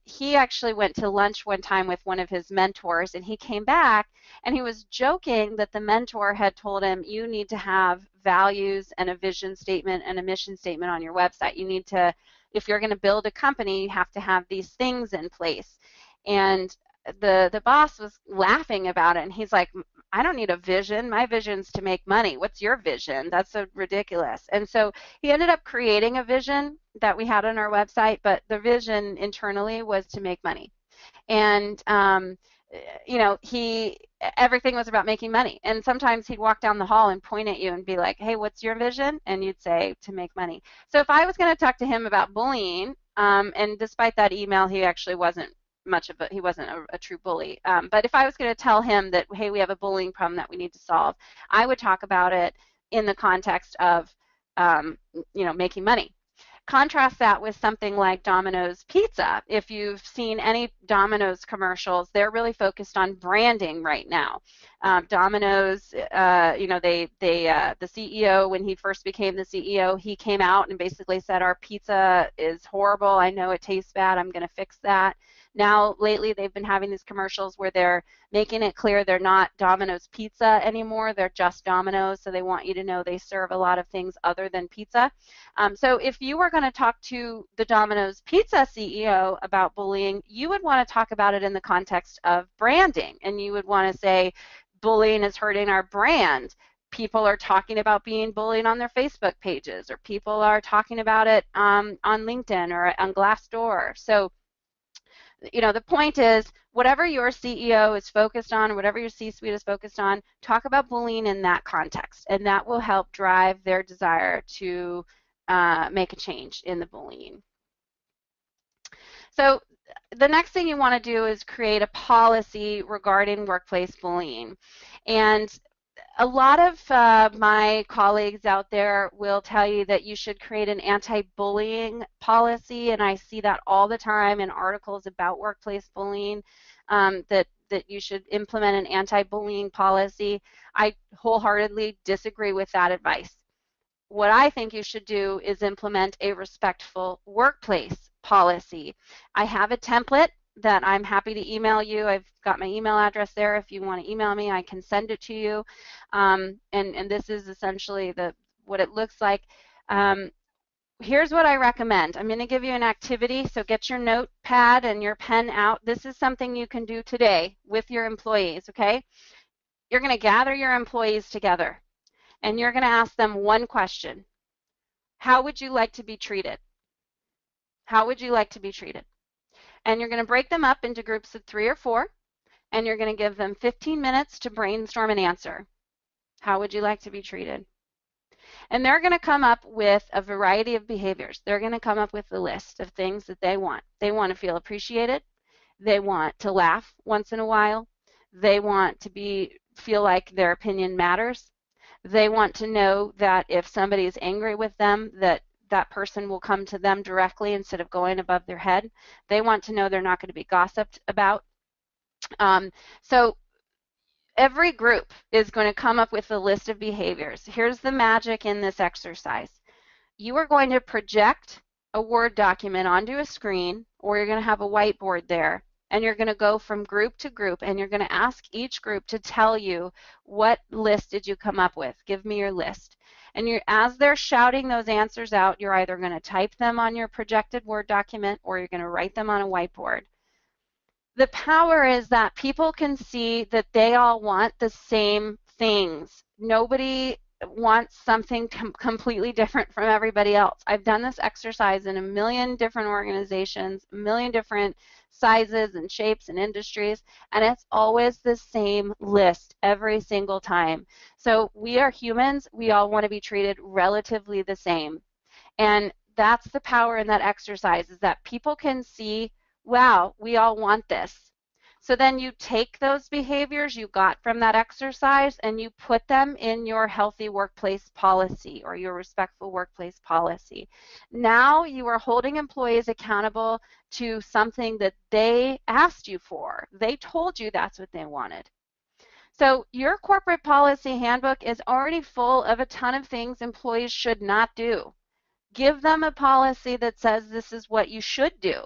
he actually went to lunch one time with one of his mentors, and he came back and he was joking that the mentor had told him, you need to have values and a vision statement and a mission statement on your website. You need to, if you're going to build a company, you have to have these things in place. And the boss was laughing about it, and he's like, I don't need a vision. My vision's to make money. What's your vision? That's so ridiculous. And so he ended up creating a vision that we had on our website, but the vision internally was to make money. And everything was about making money. And sometimes he'd walk down the hall and point at you and be like, hey, what's your vision? And you'd say, to make money. So if I was going to talk to him about bullying, and despite that email, he actually wasn't he wasn't a true bully. But if I was going to tell him that, hey, we have a bullying problem that we need to solve, I would talk about it in the context of making money. Contrast that with something like Domino's Pizza. If you've seen any Domino's commercials, they're really focused on branding right now. Domino's, the CEO, when he first became the CEO, he came out and basically said, our pizza is horrible. I know it tastes bad. I'm going to fix that. Now, lately, they've been having these commercials where they're making it clear they're not Domino's Pizza anymore. They're just Domino's, so they want you to know they serve a lot of things other than pizza. So if you were going to talk to the Domino's Pizza CEO about bullying, you would want to talk about it in the context of branding, and you would want to say, bullying is hurting our brand. People are talking about being bullied on their Facebook pages, or people are talking about it on LinkedIn or on Glassdoor. So the point is, whatever your CEO is focused on, whatever your C-suite is focused on, talk about bullying in that context, and that will help drive their desire to make a change in the bullying. So the next thing you want to do is create a policy regarding workplace bullying. And a lot of my colleagues out there will tell you that you should create an anti-bullying policy, and I see that all the time in articles about workplace bullying, that you should implement an anti-bullying policy. I wholeheartedly disagree with that advice. What I think you should do is implement a respectful workplace policy. I have a template that I'm happy to email you. I've got my email address there. If you want to email me, I can send it to you. And this is essentially what it looks like. Here's what I recommend. I'm going to give you an activity, so get your notepad and your pen out. This is something you can do today with your employees, okay? You're going to gather your employees together, and you're going to ask them one question. How would you like to be treated? How would you like to be treated? And you're going to break them up into groups of 3 or 4, and you're going to give them 15 minutes to brainstorm an answer. How would you like to be treated? And they're going to come up with a variety of behaviors. They're going to come up with a list of things that they want. They want to feel appreciated. They want to laugh once in a while. They want to feel like their opinion matters. They want to know that if somebody is angry with them, that person will come to them directly instead of going above their head. They want to know they're not going to be gossiped about. So every group is going to come up with a list of behaviors. Here's the magic in this exercise. You are going to project a Word document onto a screen, or you're going to have a whiteboard there, and you're going to go from group to group, and you're going to ask each group to tell you, what list did you come up with? Give me your list. And as they're shouting those answers out, you're either going to type them on your projected Word document, or you're going to write them on a whiteboard. The power is that people can see that they all want the same things. Nobody wants something completely different from everybody else. I've done this exercise in a million different organizations, a million different sizes and shapes and industries, and it's always the same list every single time. So we are humans. We all want to be treated relatively the same. And that's the power in that exercise, is that people can see, wow, we all want this. So then you take those behaviors you got from that exercise and you put them in your healthy workplace policy or your respectful workplace policy. Now you are holding employees accountable to something that they asked you for. They told you that's what they wanted. So your corporate policy handbook is already full of a ton of things employees should not do. Give them a policy that says this is what you should do.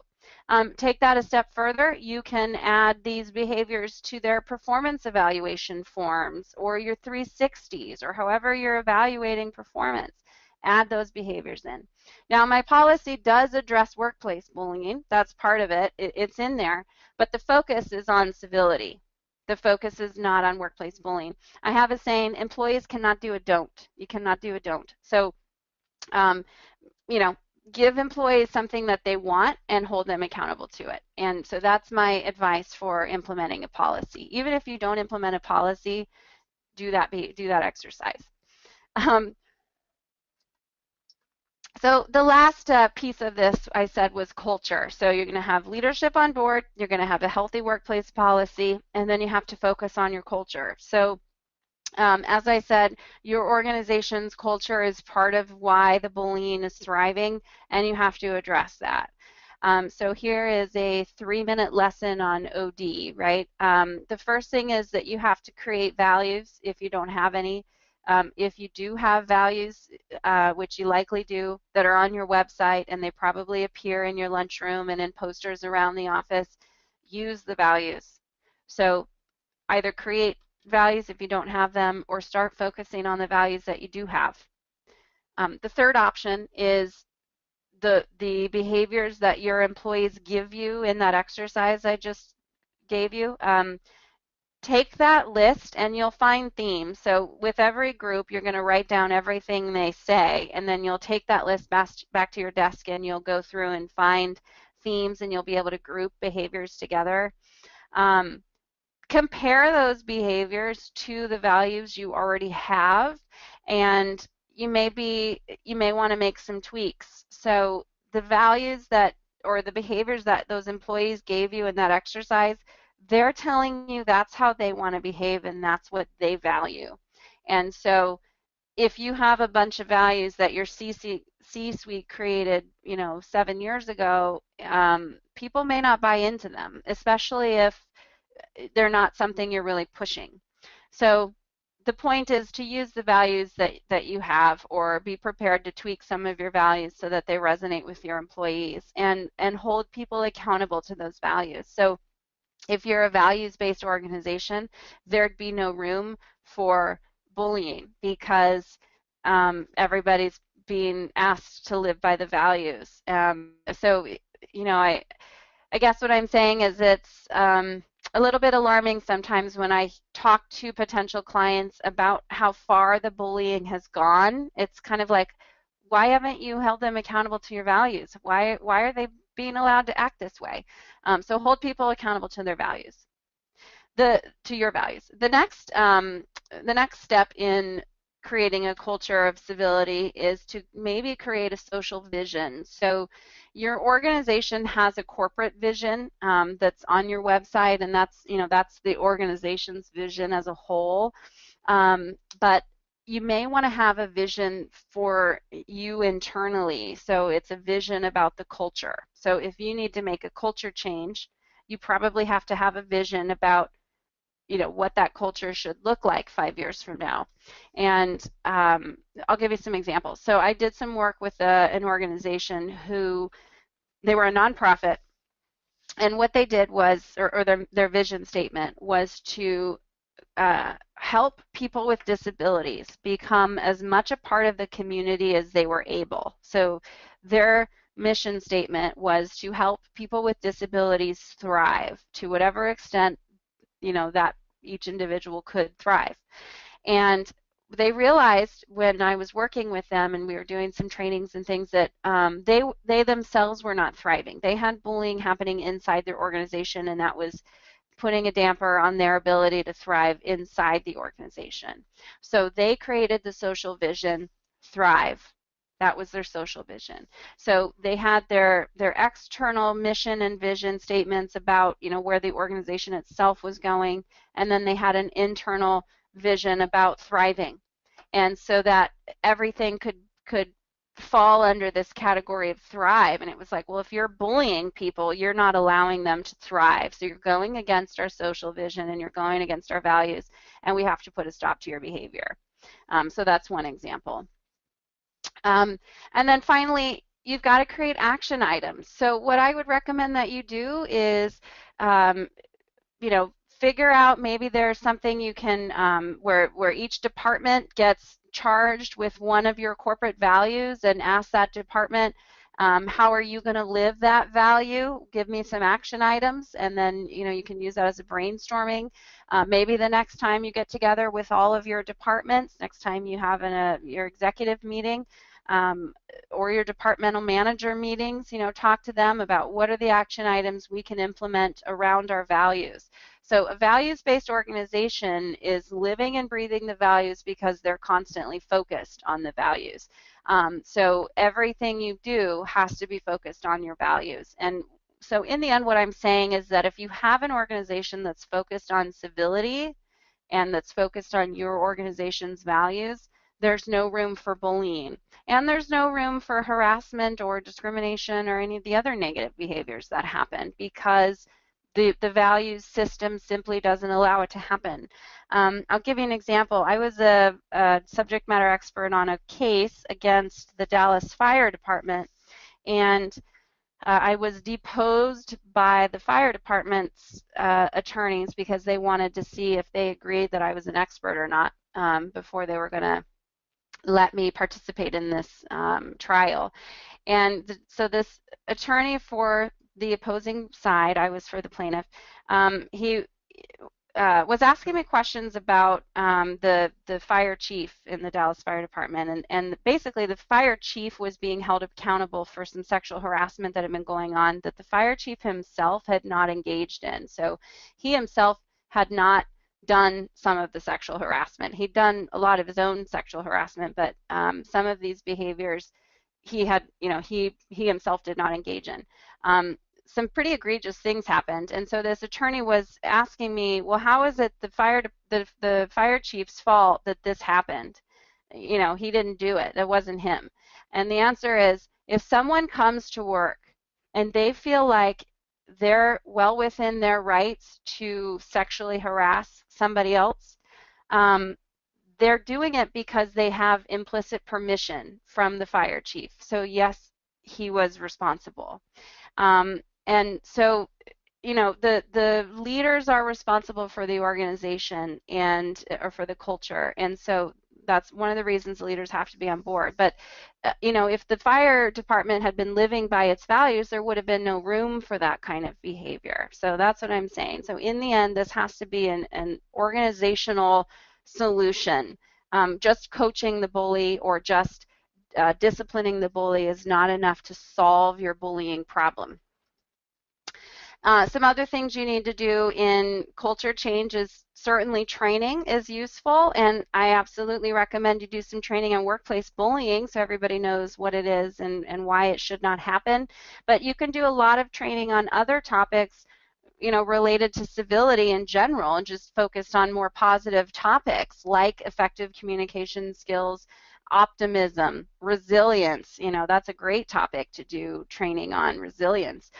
Take that a step further. You can add these behaviors to their performance evaluation forms or your 360s or however you're evaluating performance. Add those behaviors in. Now, my policy does address workplace bullying. That's part of it. It's in there. But the focus is on civility. The focus is not on workplace bullying. I have a saying, employees cannot do a don't. You cannot do a don't. So, give employees something that they want and hold them accountable to it. And so that's my advice for implementing a policy. Even if you don't implement a policy, do that exercise. So the last piece of this I said was culture. So you're going to have leadership on board, you're going to have a healthy workplace policy, and then you have to focus on your culture. So As I said, your organization's culture is part of why the bullying is thriving, and you have to address that. So here is a 3-minute lesson on OD, right? The first thing is that you have to create values if you don't have any. If you do have values, which you likely do, that are on your website and they probably appear in your lunchroom and in posters around the office, use the values. So either create values if you don't have them or start focusing on the values that you do have. The third option is the behaviors that your employees give you in that exercise I just gave you. Take that list and you'll find themes. So with every group, you're going to write down everything they say, and then you'll take that list back to your desk and you'll go through and find themes, and you'll be able to group behaviors together. Compare those behaviors to the values you already have, and you may want to make some tweaks. So the values that or the behaviors that those employees gave you in that exercise, they're telling you that's how they want to behave and that's what they value. And so if you have a bunch of values that your C-suite created, 7 years ago, people may not buy into them, especially if they're not something you're really pushing. So the point is to use the values that you have, or be prepared to tweak some of your values so that they resonate with your employees, and hold people accountable to those values. So if you're a values-based organization, there'd be no room for bullying because everybody's being asked to live by the values. So, I guess what I'm saying is it's a little bit alarming sometimes when I talk to potential clients about how far the bullying has gone. It's kind of like, why haven't you held them accountable to your values? Why are they being allowed to act this way? So hold people accountable to their values, to your values. The next step in creating a culture of civility is to maybe create a social vision. So your organization has a corporate vision that's on your website, and that's the organization's vision as a whole. But you may want to have a vision for you internally. So it's a vision about the culture. So if you need to make a culture change, you probably have to have a vision about what that culture should look like 5 years from now. And I'll give you some examples. So I did some work with an organization who, they were a nonprofit, and what they did was, or their vision statement was to help people with disabilities become as much a part of the community as they were able. So their mission statement was to help people with disabilities thrive to whatever extent that each individual could thrive. And they realized when I was working with them and we were doing some trainings and things that they themselves were not thriving. They had bullying happening inside their organization, and that was putting a damper on their ability to thrive inside the organization. So they created the social vision, Thrive. That was their social vision. So they had their external mission and vision statements about where the organization itself was going, and then they had an internal vision about thriving, and so that everything could fall under this category of thrive. And it was like, well, if you're bullying people, you're not allowing them to thrive. So you're going against our social vision and you're going against our values, and we have to put a stop to your behavior. So that's one example. And then finally, you've got to create action items. So what I would recommend that you do is, figure out, maybe there's something you can, where each department gets charged with one of your corporate values, and ask that department, how are you going to live that value? Give me some action items, and then you can use that as a brainstorming. Maybe the next time you get together with all of your departments, next time you have your executive meeting, or your departmental manager meetings, talk to them about what are the action items we can implement around our values. So a values-based organization is living and breathing the values because they're constantly focused on the values. So everything you do has to be focused on your values. And so in the end, what I'm saying is that if you have an organization that's focused on civility and that's focused on your organization's values, there's no room for bullying. And there's no room for harassment or discrimination or any of the other negative behaviors that happen, because the values system simply doesn't allow it to happen. I'll give you an example. I was a subject matter expert on a case against the Dallas Fire Department, and I was deposed by the fire department's attorneys because they wanted to see if they agreed that I was an expert or not before they were going to let me participate in this trial. And so this attorney for the opposing side, I was for the plaintiff, he was asking me questions about the fire chief in the Dallas Fire Department, and basically the fire chief was being held accountable for some sexual harassment that had been going on that the fire chief himself had not engaged in. So he himself had not done some of the sexual harassment. He'd done a lot of his own sexual harassment, but some of these behaviors he had, he himself did not engage in. Some pretty egregious things happened, and so this attorney was asking me, well, how is it the fire chief's fault that this happened? He didn't do it. It wasn't him. And the answer is, if someone comes to work and they feel like they're well within their rights to sexually harass somebody else, they're doing it because they have implicit permission from the fire chief. So yes, he was responsible. And so, the leaders are responsible for the organization or for the culture. And so that's one of the reasons leaders have to be on board. But, if the fire department had been living by its values, there would have been no room for that kind of behavior. So that's what I'm saying. So in the end, this has to be an organizational solution. Just coaching the bully or just disciplining the bully is not enough to solve your bullying problem. Some other things you need to do in culture change is certainly training is useful, and I absolutely recommend you do some training on workplace bullying so everybody knows what it is and why it should not happen. But you can do a lot of training on other topics, related to civility in general, and just focused on more positive topics like effective communication skills, optimism, resilience. That's a great topic to do training on, resilience.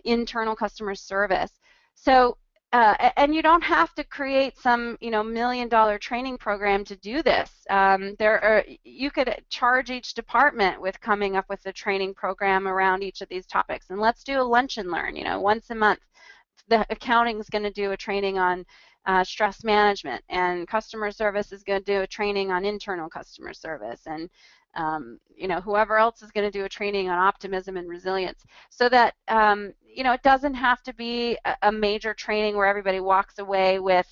Internal customer service. So, and you don't have to create some, $1 million training program to do this. You could charge each department with coming up with a training program around each of these topics. And let's do a lunch and learn, once a month. The accounting is going to do a training on stress management, and customer service is going to do a training on internal customer service, and whoever else is going to do a training on optimism and resilience, so that it doesn't have to be a major training where everybody walks away with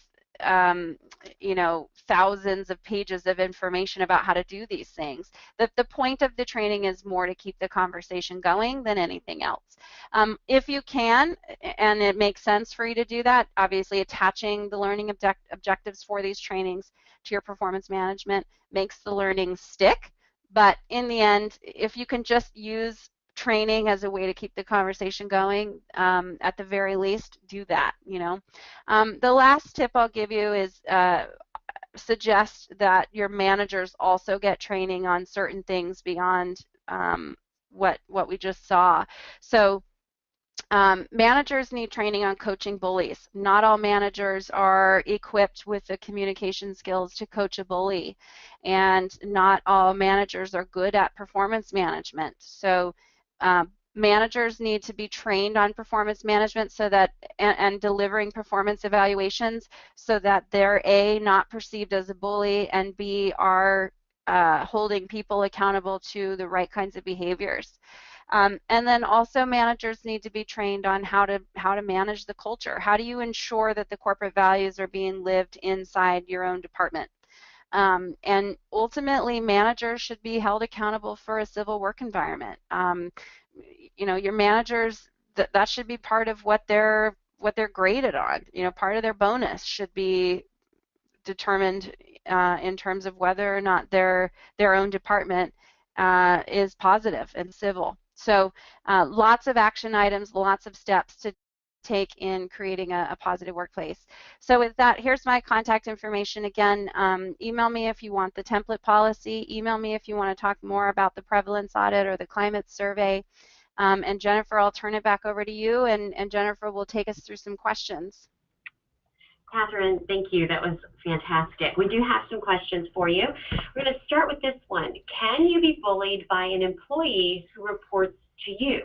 thousands of pages of information about how to do these things. The point of the training is more to keep the conversation going than anything else. If you can, and it makes sense for you to do that, obviously attaching the learning objectives for these trainings to your performance management makes the learning stick. But in the end, if you can just use training as a way to keep the conversation going, at the very least, do that. The last tip I'll give you is suggest that your managers also get training on certain things beyond what we just saw. So managers need training on coaching bullies. Not all managers are equipped with the communication skills to coach a bully, and not all managers are good at performance management. So managers need to be trained on performance management so that and delivering performance evaluations so that they're A, not perceived as a bully, and B, are holding people accountable to the right kinds of behaviors. And then also managers need to be trained on how to manage the culture. How do you ensure that the corporate values are being lived inside your own department? And ultimately, managers should be held accountable for a civil work environment. Your managers, that should be part of what they're graded on. Part of their bonus should be determined in terms of whether or not their own department is positive and civil. So lots of action items, lots of steps to take in creating a positive workplace. So with that, here's my contact information again. Email me if you want the template policy. Email me if you want to talk more about the prevalence audit or the climate survey. And Jennifer, I'll turn it back over to you, and Jennifer will take us through some questions. Catherine, thank you. That was fantastic. We do have some questions for you. We're going to start with this one. Can you be bullied by an employee who reports to you?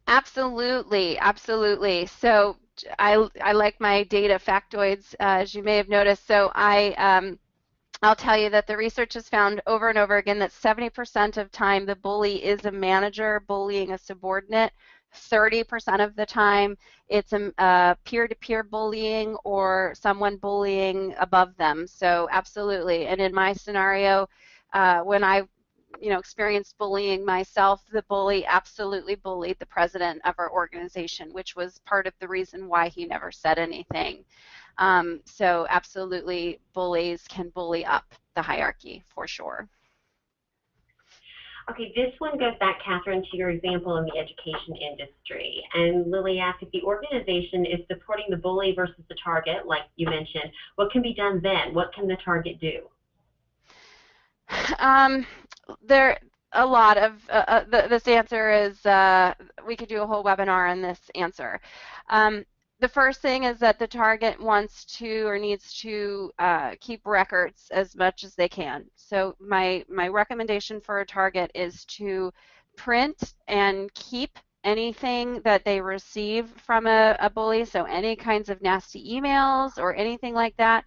Absolutely, absolutely. So I like my data factoids, as you may have noticed. So I'll tell you that the research has found over and over again that 70% of time the bully is a manager bullying a subordinate. 30% of the time it's a peer-to-peer bullying or someone bullying above them. So absolutely. And in my scenario, when I experienced bullying myself, the bully absolutely bullied the president of our organization, which was part of the reason why he never said anything. So absolutely, bullies can bully up the hierarchy for sure. Okay, this one goes back, Catherine, to your example in the education industry. And Lily asked, if the organization is supporting the bully versus the target, like you mentioned, what can be done then? What can the target do? There a lot of this answer is we could do a whole webinar on this answer. The first thing is that the target wants to or needs to keep records as much as they can. So my recommendation for a target is to print and keep anything that they receive from a bully, so any kinds of nasty emails or anything like that.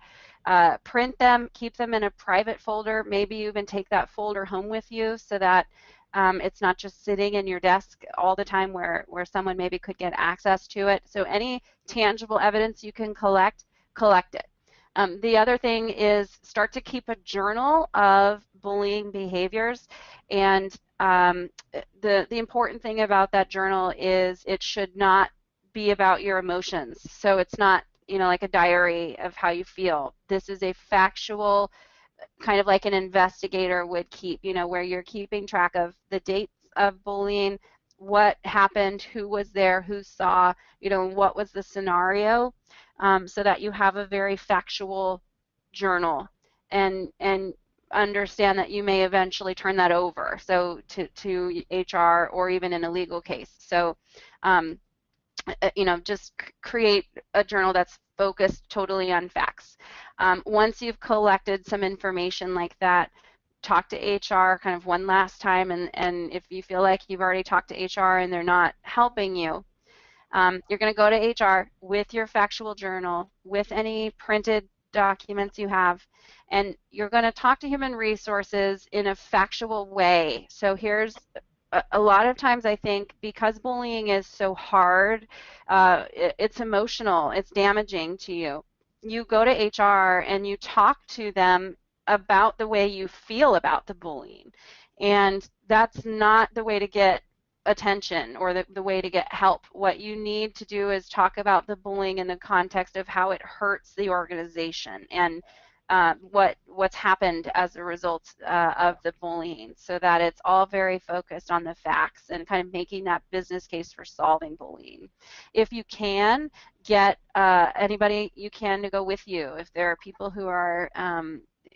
Print them, keep them in a private folder, maybe even take that folder home with you so that it's not just sitting in your desk all the time where someone maybe could get access to it. So any tangible evidence you can collect it. The other thing is start to keep a journal of bullying behaviors, and the important thing about that journal is it should not be about your emotions. So it's not like a diary of how you feel. This is a factual, kind of like an investigator would keep, where you're keeping track of the dates of bullying, what happened, who was there, who saw, what was the scenario, so that you have a very factual journal, and understand that you may eventually turn that over, so to HR or even in a legal case. So just create a journal that's focused totally on facts. Once you've collected some information like that, talk to HR kind of one last time, and if you feel like you've already talked to HR and they're not helping you, you're going to go to HR with your factual journal, with any printed documents you have, and you're going to talk to human resources in a factual way. So here's a lot of times I think because bullying is so hard, it's emotional, it's damaging to you. You go to HR and you talk to them about the way you feel about the bullying. And that's not the way to get attention or the way to get help. What you need to do is talk about the bullying in the context of how it hurts the organization and what's happened as a result of the bullying, so that it's all very focused on the facts and kind of making that business case for solving bullying. If you can, get anybody you can to go with you. If there are people who are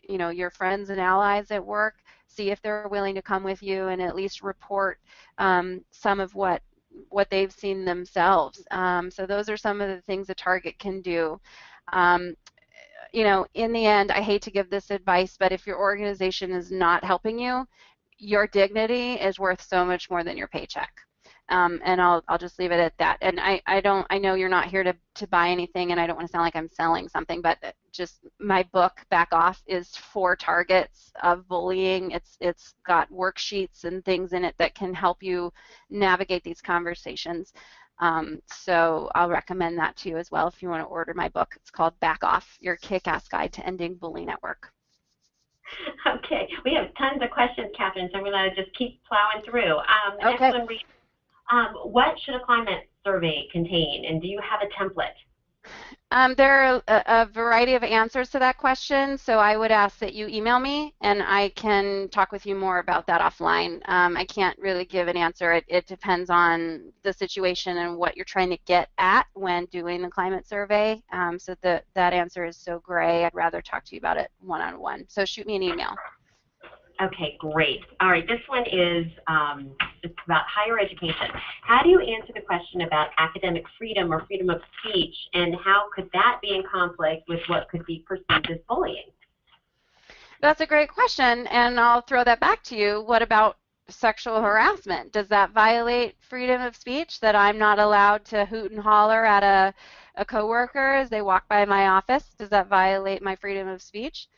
your friends and allies at work, see if they're willing to come with you and at least report some of what they've seen themselves. So those are some of the things a target can do. In the end, I hate to give this advice, but if your organization is not helping you, your dignity is worth so much more than your paycheck. And I'll just leave it at that. And I know you're not here to buy anything, and I don't want to sound like I'm selling something, but just my book, Back Off, is 4 targets of bullying. It's got worksheets and things in it that can help you navigate these conversations. So I'll recommend that to you as well if you want to order my book. It's called Back Off, Your Kick-Ass Guide to Ending Bullying at Work. Okay, we have tons of questions, Catherine, so I'm going to just keep plowing through. The Okay. next one, what should a climate survey contain, and do you have a template? There are a variety of answers to that question, so I would ask that you email me and I can talk with you more about that offline. I can't really give an answer. It depends on the situation and what you're trying to get at when doing the climate survey. So that answer is so gray, I'd rather talk to you about it one-on-one. So shoot me an email. Okay, great. All right, this one is it's about higher education. How do you answer the question about academic freedom or freedom of speech, and how could that be in conflict with what could be perceived as bullying? That's a great question, and I'll throw that back to you. What about sexual harassment? Does that violate freedom of speech, that I'm not allowed to hoot and holler at a coworker as they walk by my office? Does that violate my freedom of speech?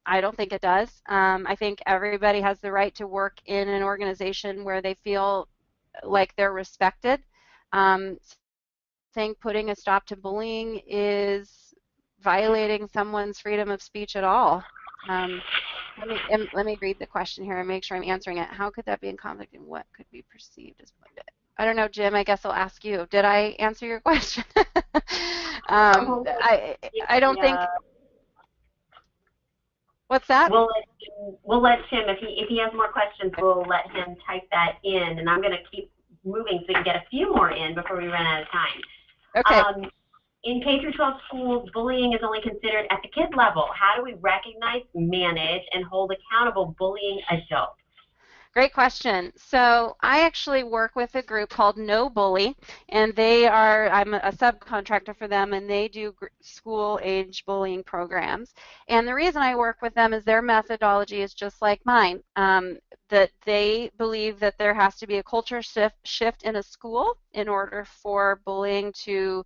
I don't think it does. I think everybody has the right to work in an organization where they feel like they're respected. I think putting a stop to bullying is violating someone's freedom of speech at all. Let me read the question here and make sure I'm answering it. How could that be in conflict and what could be perceived as bullying? I don't know, Jim. I guess I'll ask you. Did I answer your question? I don't think. What's that? We'll let Tim, if he has more questions, we'll let him type that in, and I'm going to keep moving so we can get a few more in before we run out of time. Okay. In K through 12 schools, bullying is only considered at the kid level. How do we recognize, manage, and hold accountable bullying adults? Great question. So I actually work with a group called No Bully, and I'm a subcontractor for them, and they do school age bullying programs. And the reason I work with them is their methodology is just like mine, that they believe that there has to be a culture shift in a school in order for bullying to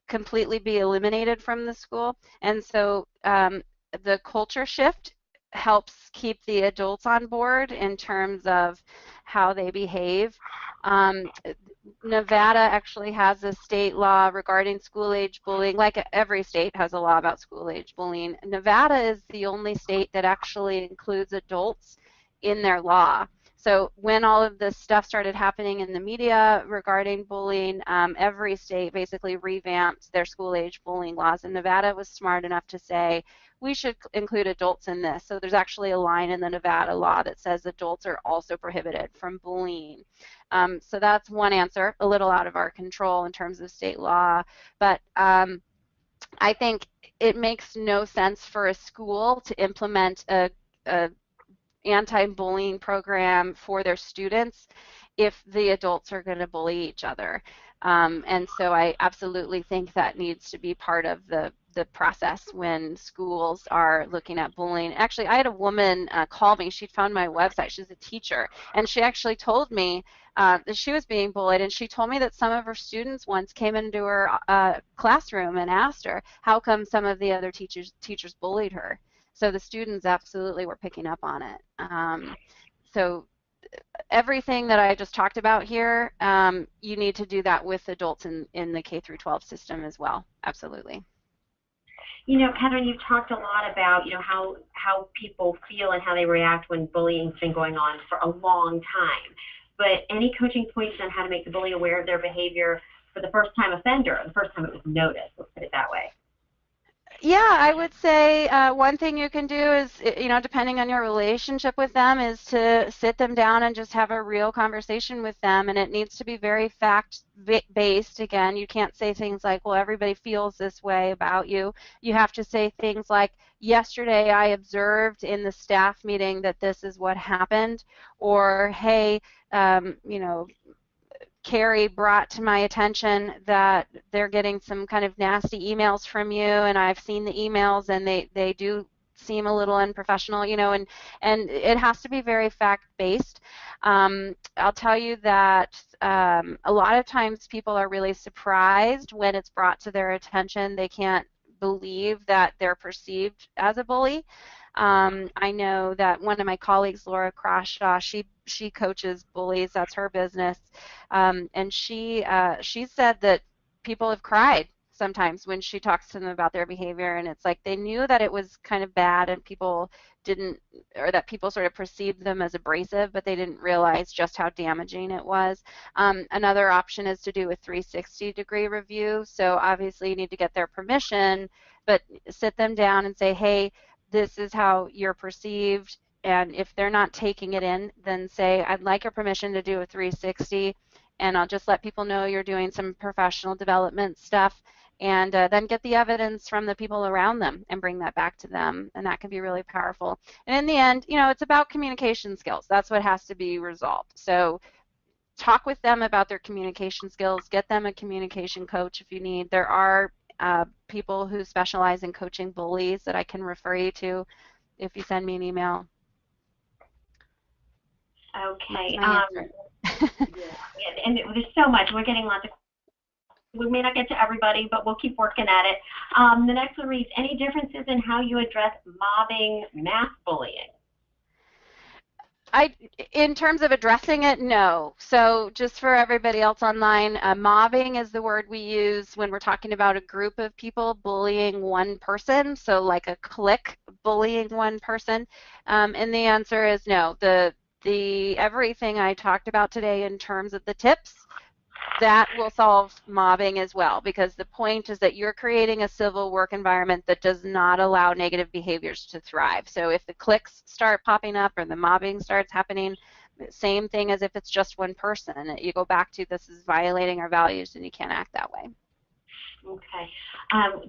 completely be eliminated from the school. And so the culture shift helps keep the adults on board in terms of how they behave. Nevada actually has a state law regarding school age bullying. Like every state has a law about school age bullying. Nevada is the only state that actually includes adults in their law. So when all of this stuff started happening in the media regarding bullying, every state basically revamped their school age bullying laws, and Nevada was smart enough to say, we should include adults in this. So there's actually a line in the Nevada law that says adults are also prohibited from bullying. So that's one answer, a little out of our control in terms of state law, but I think it makes no sense for a school to implement a anti-bullying program for their students if the adults are going to bully each other. And so I absolutely think that needs to be part of the process when schools are looking at bullying. Actually, I had a woman call me. She found my website. She's a teacher, and she actually told me that she was being bullied, and she told me that some of her students once came into her classroom and asked her, how come some of the other teachers bullied her? So the students absolutely were picking up on it. So everything that I just talked about here, you need to do that with adults in the K through 12 system as well. Absolutely. You know, Catherine, you've talked a lot about, how people feel and how they react when bullying's been going on for a long time. But any coaching points on how to make the bully aware of their behavior for the first time offender, the first time it was noticed, let's put it that way? Yeah, I would say one thing you can do is, depending on your relationship with them, is to sit them down and just have a real conversation with them. And it needs to be very fact-based. Again, you can't say things like, well, everybody feels this way about you. You have to say things like, yesterday I observed in the staff meeting that this is what happened, or, hey, Carrie brought to my attention that they're getting some kind of nasty emails from you, and I've seen the emails, and they do seem a little unprofessional, and it has to be very fact-based. I'll tell you that a lot of times people are really surprised when it's brought to their attention. They can't believe that they're perceived as a bully. I know that one of my colleagues, Laura Croshaw, she coaches Bullies. That's her business, and she said that people have cried sometimes when she talks to them about their behavior, and it's like they knew that it was kind of bad and people didn't, or that people sort of perceived them as abrasive, but they didn't realize just how damaging it was. Another option is to do a 360-degree review. So obviously you need to get their permission, but sit them down and say, hey, this is how you're perceived. And if they're not taking it in, then say, I'd like your permission to do a 360, and I'll just let people know you're doing some professional development stuff, and then get the evidence from the people around them and bring that back to them, and that can be really powerful. And in the end, you know, it's about communication skills. That's what has to be resolved. So talk with them about their communication skills, get them a communication coach if you need. There are people who specialize in coaching bullies that I can refer you to if you send me an email. Okay. Yeah, and there's so much. We're getting lots of. We may not get to everybody, but we'll keep working at it. The next one reads, any differences in how you address mobbing, mass bullying? In terms of addressing it, no. So just for everybody else online, mobbing is the word we use when we're talking about a group of people bullying one person, so like a clique bullying one person. And the answer is no. The everything I talked about today in terms of the tips, that will solve mobbing as well, because the point is that you're creating a civil work environment that does not allow negative behaviors to thrive. So if the cliques start popping up or the mobbing starts happening, same thing as if it's just one person. You go back to, this is violating our values and you can't act that way. Okay.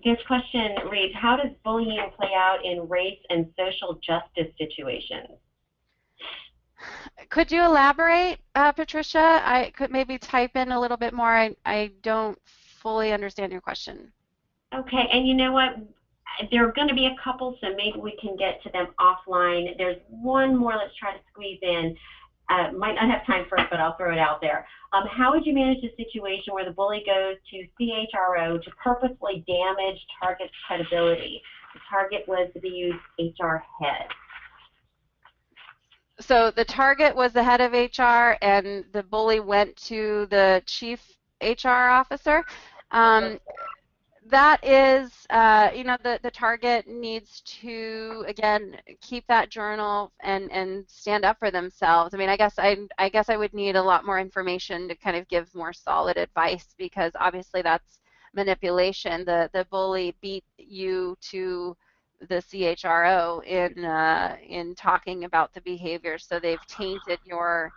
This question reads, how does bullying play out in race and social justice situations? Could you elaborate, Patricia? I could maybe type in a little bit more. I don't fully understand your question. Okay, and you know what? There are going to be a couple, so maybe we can get to them offline. There's one more let's try to squeeze in. Might not have time for it, but I'll throw it out there. How would you manage a situation where the bully goes to CHRO to purposely damage target's credibility? The target was the HR head. So the target was the head of HR, and the bully went to the chief HR officer. That is, you know, the target needs to, again, keep that journal and stand up for themselves. I mean, I guess I would need a lot more information to kind of give more solid advice, because obviously that's manipulation. The bully beat you to the CHRO in talking about the behavior, so they've tainted your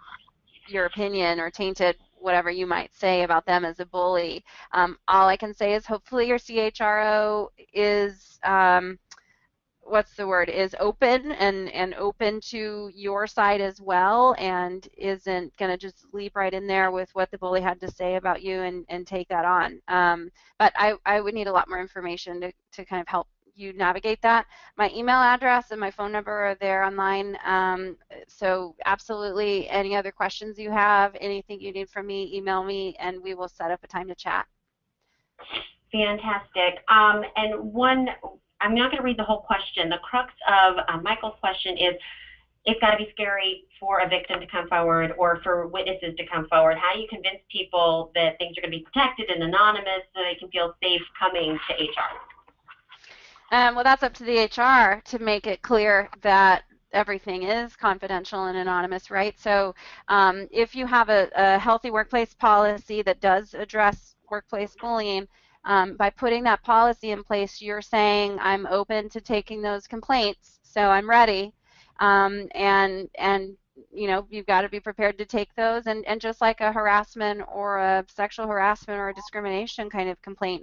opinion or tainted whatever you might say about them as a bully. All I can say is hopefully your CHRO is what's the word, is open and open to your side as well, and isn't going to just leap right in there with what the bully had to say about you and take that on. But I would need a lot more information to kind of help you navigate that. My email address and my phone number are there online. So absolutely, any other questions you have, anything you need from me, email me, and we will set up a time to chat. Fantastic. And one, I'm not going to read the whole question. The crux of Michael's question is, it's got to be scary for a victim to come forward or for witnesses to come forward. How do you convince people that things are going to be protected and anonymous so they can feel safe coming to HR? Well, that's up to the HR to make it clear that everything is confidential and anonymous, right? So if you have a healthy workplace policy that does address workplace bullying, by putting that policy in place, you're saying, I'm open to taking those complaints, so I'm ready. And you know, you've got to be prepared to take those, and just like a harassment or a sexual harassment or a discrimination kind of complaint,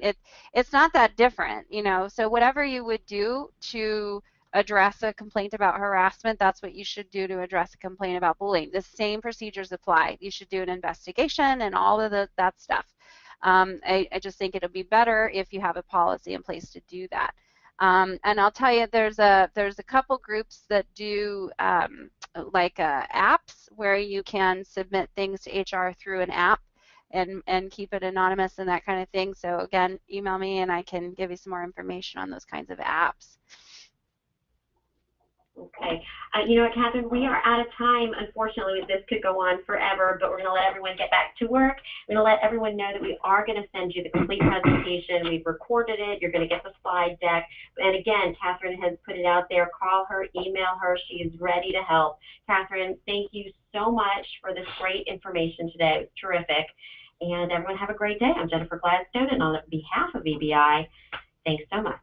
it's not that different, you know. So whatever you would do to address a complaint about harassment, that's what you should do to address a complaint about bullying. The same procedures apply. You should do an investigation and all of that stuff. I just think it'll be better if you have a policy in place to do that. And I'll tell you, there's a couple groups that do apps where you can submit things to HR through an app and keep it anonymous and that kind of thing. So again, email me and I can give you some more information on those kinds of apps. Okay. You know what, Catherine, we are out of time. Unfortunately, this could go on forever, but we're going to let everyone get back to work. We're going to let everyone know that we are going to send you the complete presentation. We've recorded it. You're going to get the slide deck. And again, Catherine has put it out there. Call her, email her. She is ready to help. Catherine, thank you so much for this great information today. It was terrific. And everyone have a great day. I'm Jennifer Gladstone, and on behalf of EBI, thanks so much.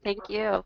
Thank you.